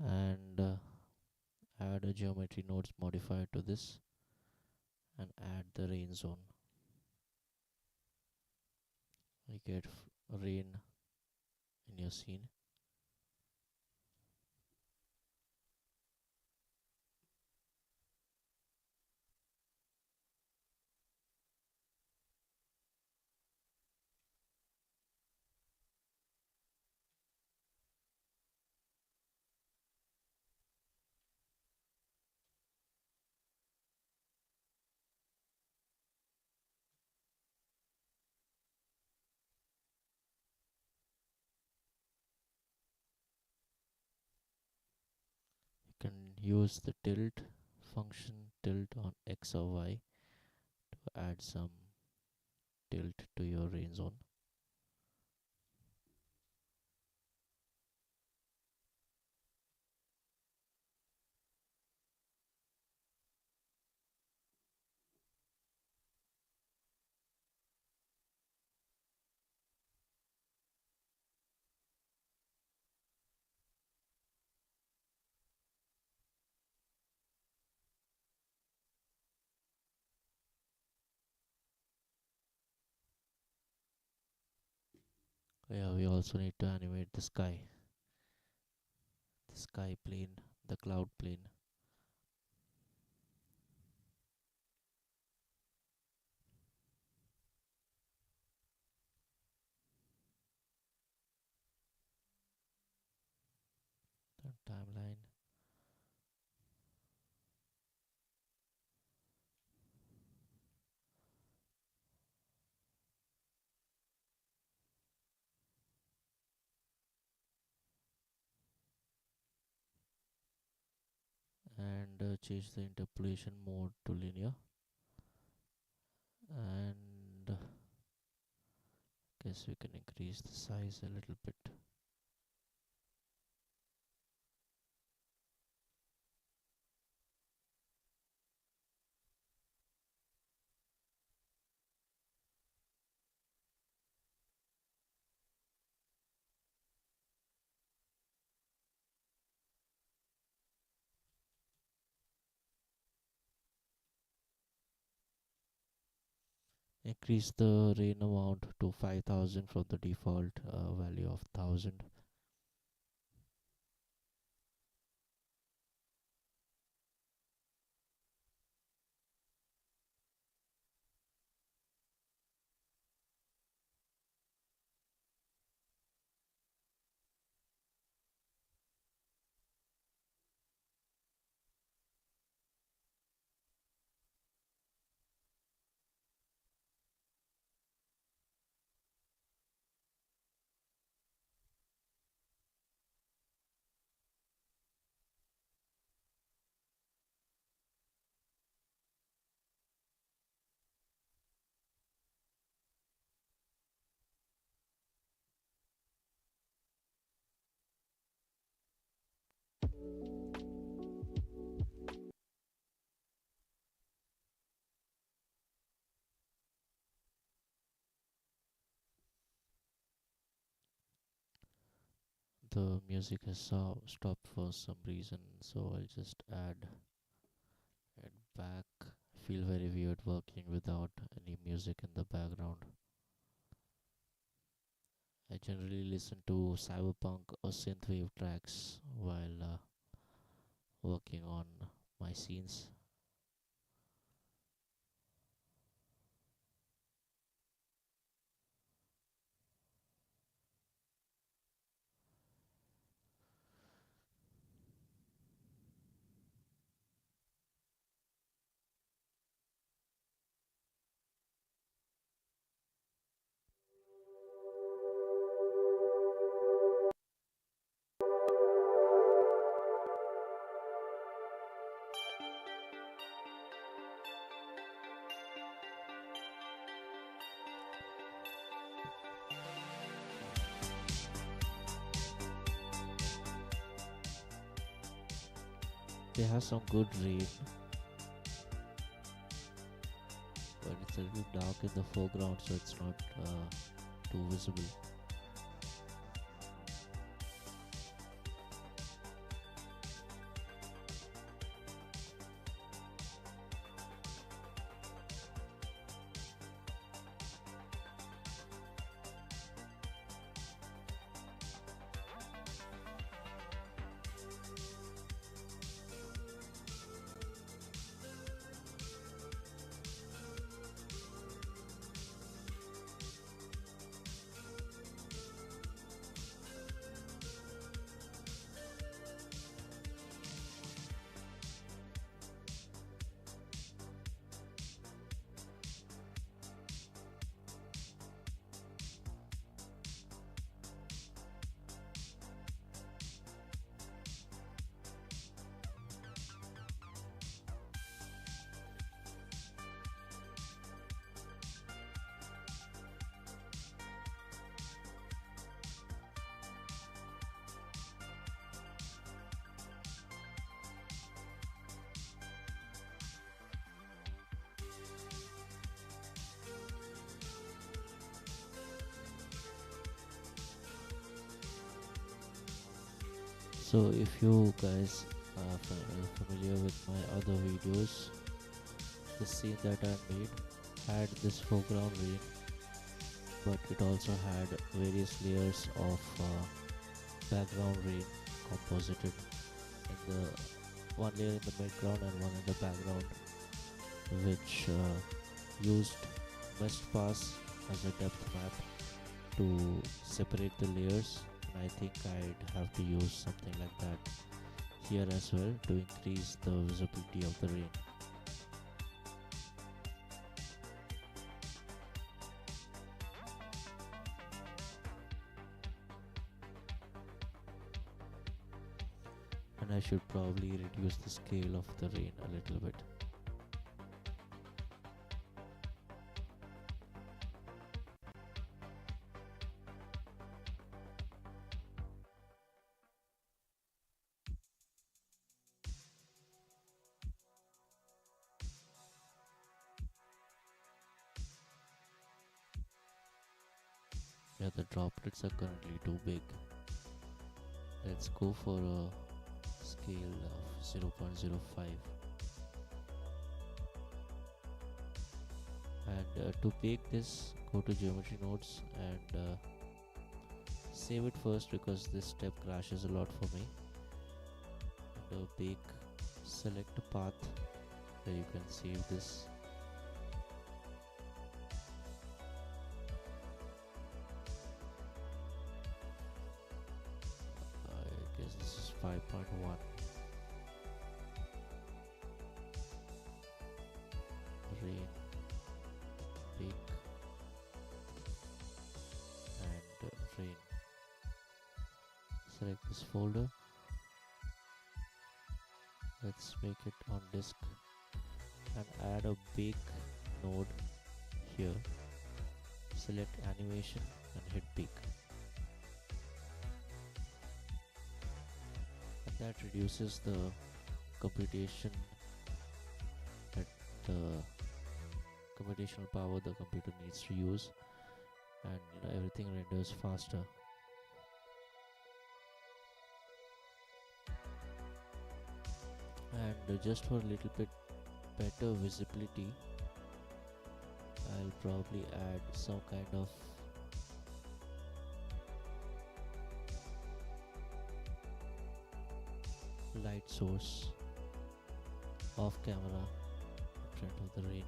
And add a geometry nodes modifier to this and add the rain zone. You get rain in your scene. You can use the tilt function, tilt on X or Y, to add some tilt to your rain zone. Yeah, we also need to animate the sky plane, the cloud plane. The timeline. And change the interpolation mode to linear, and guess we can increase the size a little bit. Increase the rain amount to 5000 from the default value of 1000. The music has stopped for some reason, so I'll just add it back. Feel very weird working without any music in the background. I generally listen to cyberpunk or synthwave tracks while working on my scenes. They have some good rain, but it's a little dark in the foreground, so it's not too visible. So if you guys are familiar with my other videos, the scene that I made had this foreground rain, but it also had various layers of background rain composited in the one layer in the midground and one in the background, which used mist pass as a depth map to separate the layers. And I think I'd have to use something like that here as well to increase the visibility of the rain. And I should probably reduce the scale of the rain a little bit. Yeah, the droplets are currently too big. Let's go for a scale of 0.05. And to bake this, go to geometry nodes and save it first because this step crashes a lot for me. And bake, select a path where you can save this. I guess this is 5.1. Rain, bake, and rain. Select this folder. Let's make it on disk and add a bake node here. Select animation and hit bake. And that reduces the computation that the computational power the computer needs to use, and everything renders faster. And just for a little bit better visibility, I'll probably add some kind of light source off camera in front of the rain.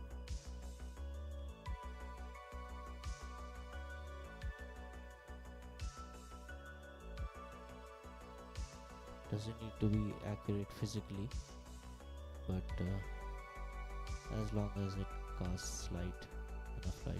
Doesn't need to be accurate physically, but as long as it casts light, enough light.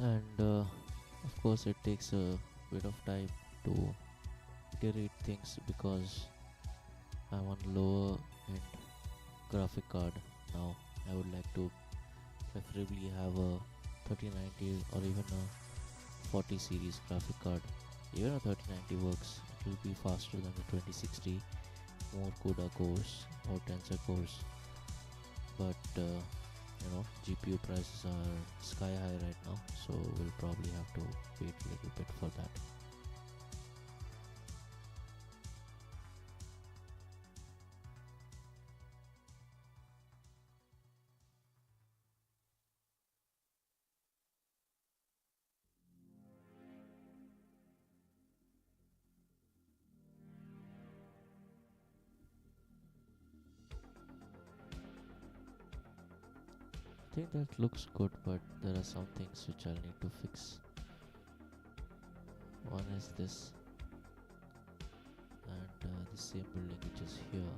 and of course it takes a bit of time to iterate things because I want lower end graphic card now. I would like to preferably have a 3090 or even a 40 series graphic card. Even a 3090 works. It will be faster than the 2060, more CUDA cores or tensor cores. But GPU prices are sky high right now, so we'll probably have to wait a little bit for that. I think that looks good, but there are some things which I'll need to fix. One is this, and the same building which is here.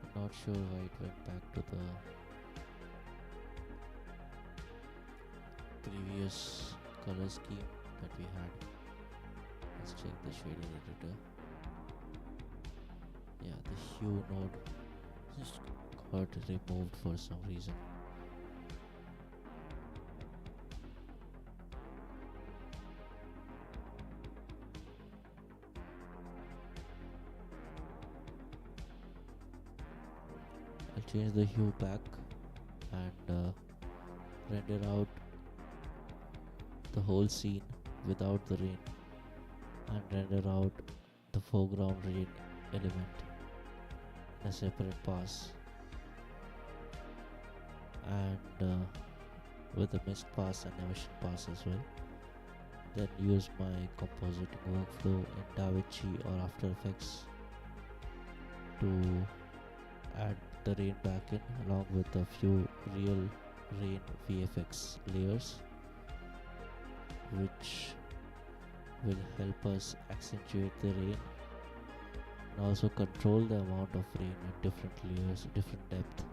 I'm not sure why it went back to the previous color scheme that we had. Let's check the shader editor. Yeah, the hue node just got removed for some reason. I'll change the hue back and render out the whole scene without the rain and render out the foreground rain element in a separate pass, and with the mist pass and emission pass as well. Then use my compositing workflow in DaVinci or After Effects to add the rain back in along with a few real rain VFX layers, which will help us accentuate the rain and also control the amount of rain at different layers, different depth.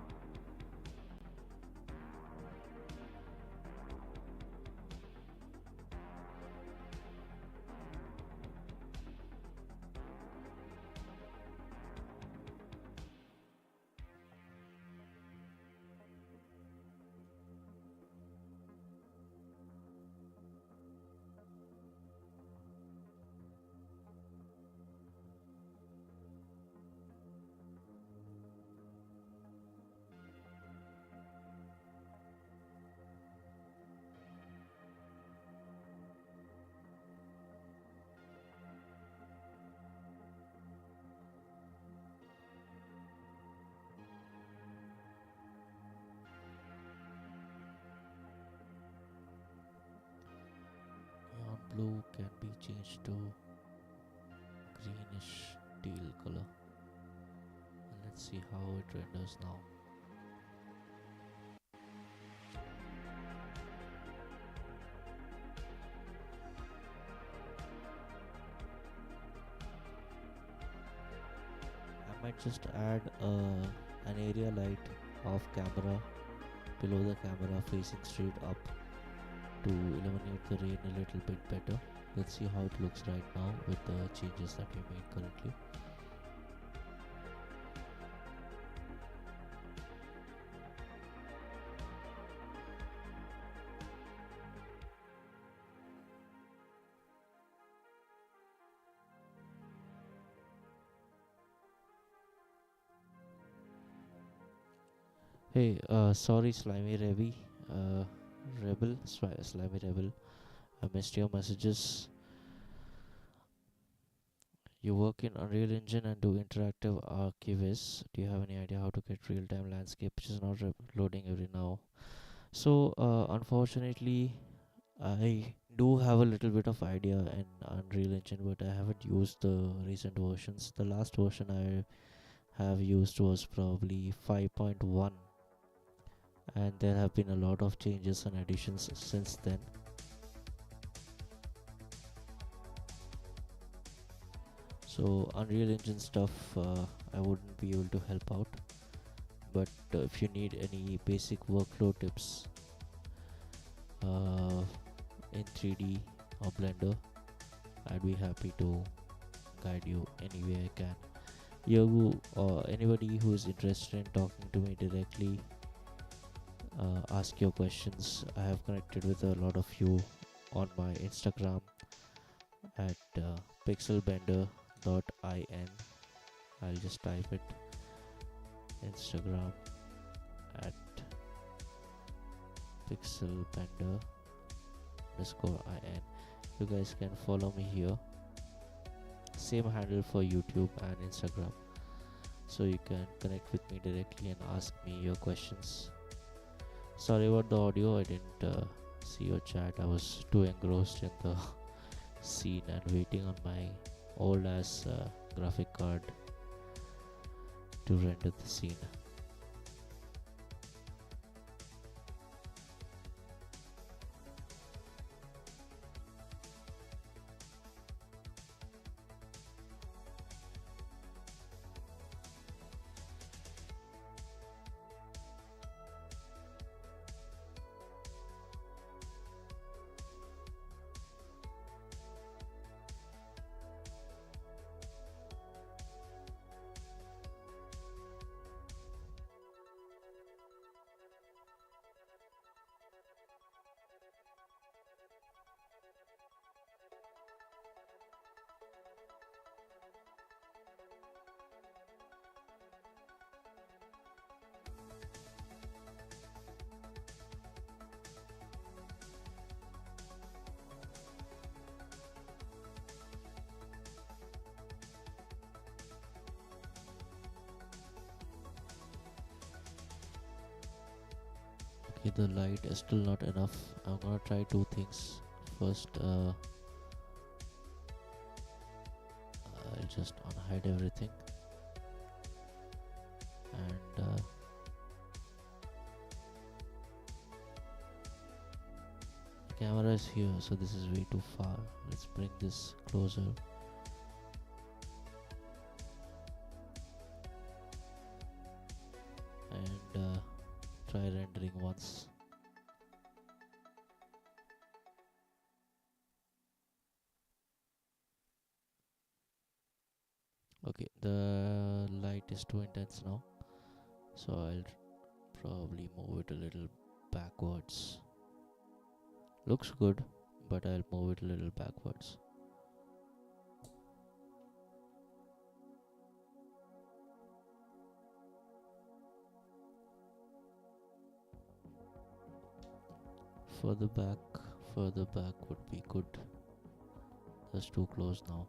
Neon blue can be changed to greenish teal color. And let's see how it renders now. I might just add an area light off camera below the camera facing straight up to illuminate the rain a little bit better. Let's see how it looks right now with the changes that we made currently. Hey, sorry, Slimy Slimy Rebel. I missed your messages. You work in Unreal Engine and do interactive archivists. Do you have any idea how to get real-time landscape which is not loading every now? So, unfortunately, I do have a little bit of idea in Unreal Engine, but I haven't used the recent versions. The last version I have used was probably 5.1, and there have been a lot of changes and additions since then. So Unreal Engine stuff, I wouldn't be able to help out. But if you need any basic workflow tips uh, in 3D or Blender, I'd be happy to guide you any way I can. You anybody who is interested in talking to me directly, ask your questions. I have connected with a lot of you on my Instagram at pixelbender.in. I'll just type it, Instagram at pixelbender_in. You guys can follow me here. Same handle for YouTube and Instagram. So you can connect with me directly and ask me your questions. Sorry about the audio, I didn't see your chat. I was too engrossed in the scene and waiting on my old ass graphic card to render the scene. Okay, the light is still not enough. I'm gonna try two things. First, I'll just unhide everything, and the camera is here, so this is way too far. Let's bring this closer. And try rendering once. Okay, the light is too intense now, so I'll probably move it a little backwards. Looks good, but I'll move it a little backwards. Further back would be good. That's too close now.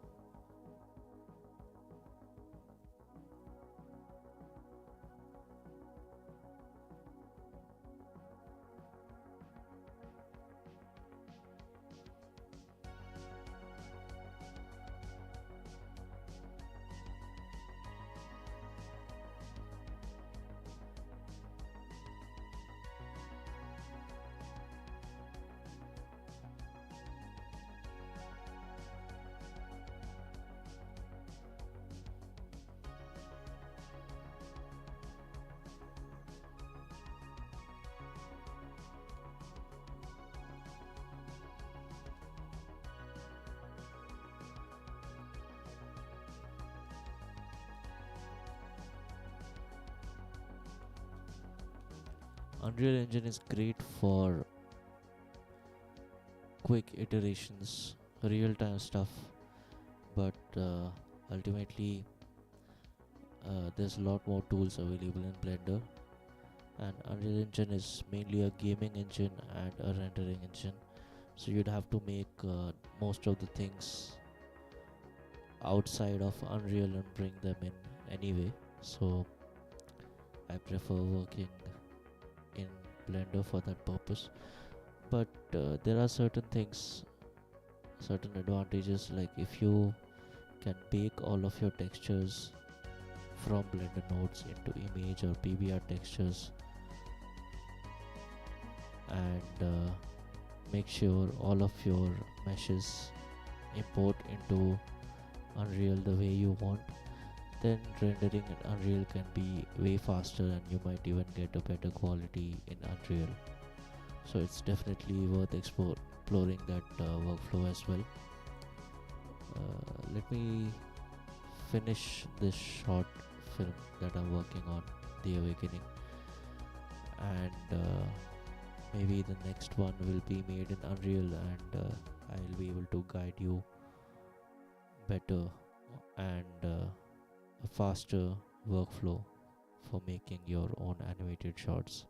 Unreal Engine is great for quick iterations, real-time stuff, but ultimately there's a lot more tools available in Blender, and Unreal Engine is mainly a gaming engine and a rendering engine, so you'd have to make most of the things outside of Unreal and bring them in anyway. So I prefer working in Blender for that purpose. But there are certain things, certain advantages, like if you can bake all of your textures from Blender nodes into image or PBR textures, and make sure all of your meshes import into Unreal the way you want, then rendering in Unreal can be way faster and you might even get a better quality in Unreal. So it's definitely worth exploring that workflow as well. Let me finish this short film that I'm working on, The Awakening, and maybe the next one will be made in Unreal, and I'll be able to guide you better and a faster workflow for making your own animated shorts.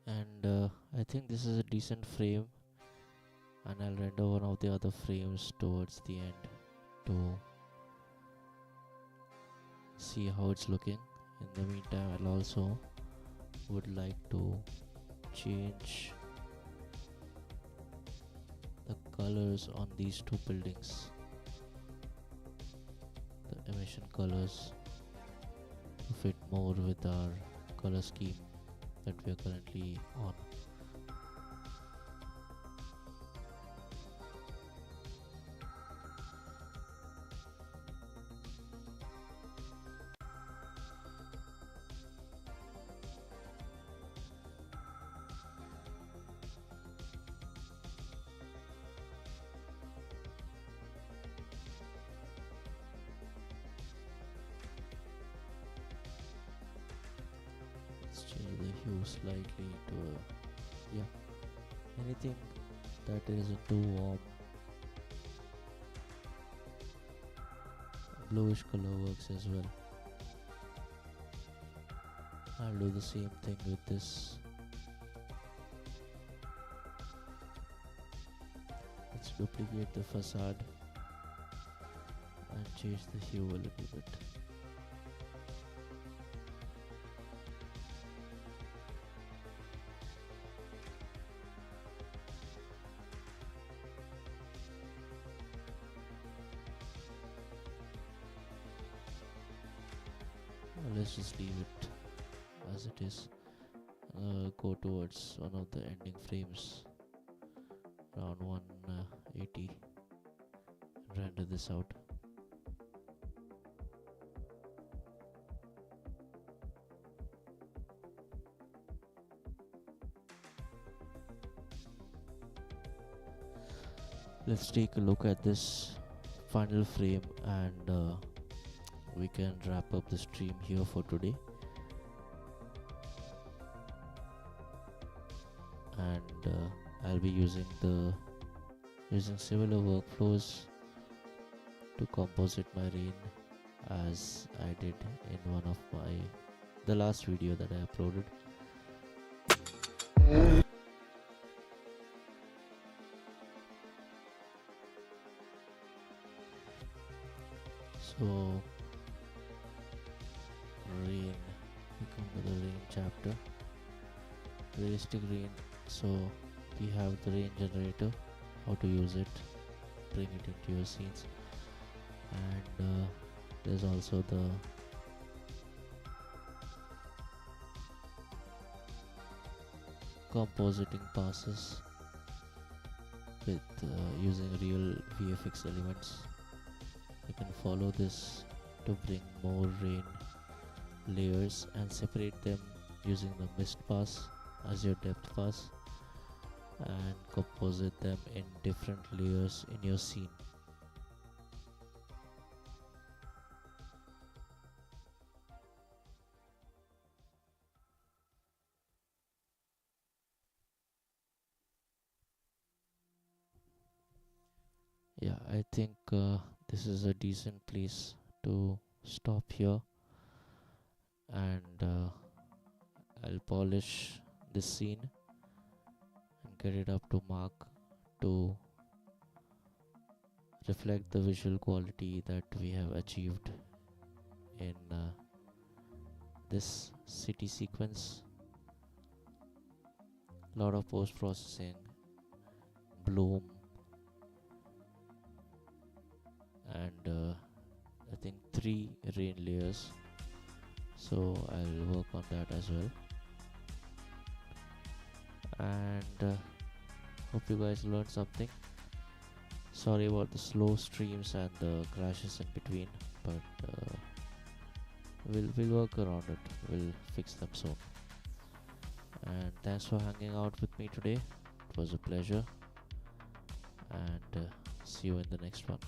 And I think this is a decent frame, and I'll render one of the other frames towards the end to see how it's looking. In the meantime, I'll also would like to change the colors on these two buildings, the emission colors, to fit more with our color scheme that we are currently on. Let's change the hue slightly to anything that isn't too warm. Bluish color works as well. I'll do the same thing with this. Let's duplicate the facade and change the hue a little bit. Let's just leave it as it is. Go towards one of the ending frames around 180 and render this out. Let's take a look at this final frame, and we can wrap up the stream here for today. And I'll be using similar workflows to composite my rain as I did in one of the last video that I uploaded. So rain, we come to the rain chapter, realistic rain. So we have the rain generator, how to use it, bring it into your scenes, and there's also the compositing passes with using real VFX elements. You can follow this to bring more rain layers and separate them using the mist pass as your depth pass, and composite them in different layers in your scene. Yeah, I think this is a decent place to stop here, and I'll polish this scene and get it up to mark to reflect the visual quality that we have achieved in this city sequence. lot of post processing, bloom, and I think 3 rain layers. So I'll work on that as well. And hope you guys learned something. Sorry about the slow streams and the crashes in between, but we'll work around it. We'll fix them soon. And thanks for hanging out with me today. It was a pleasure, and see you in the next one.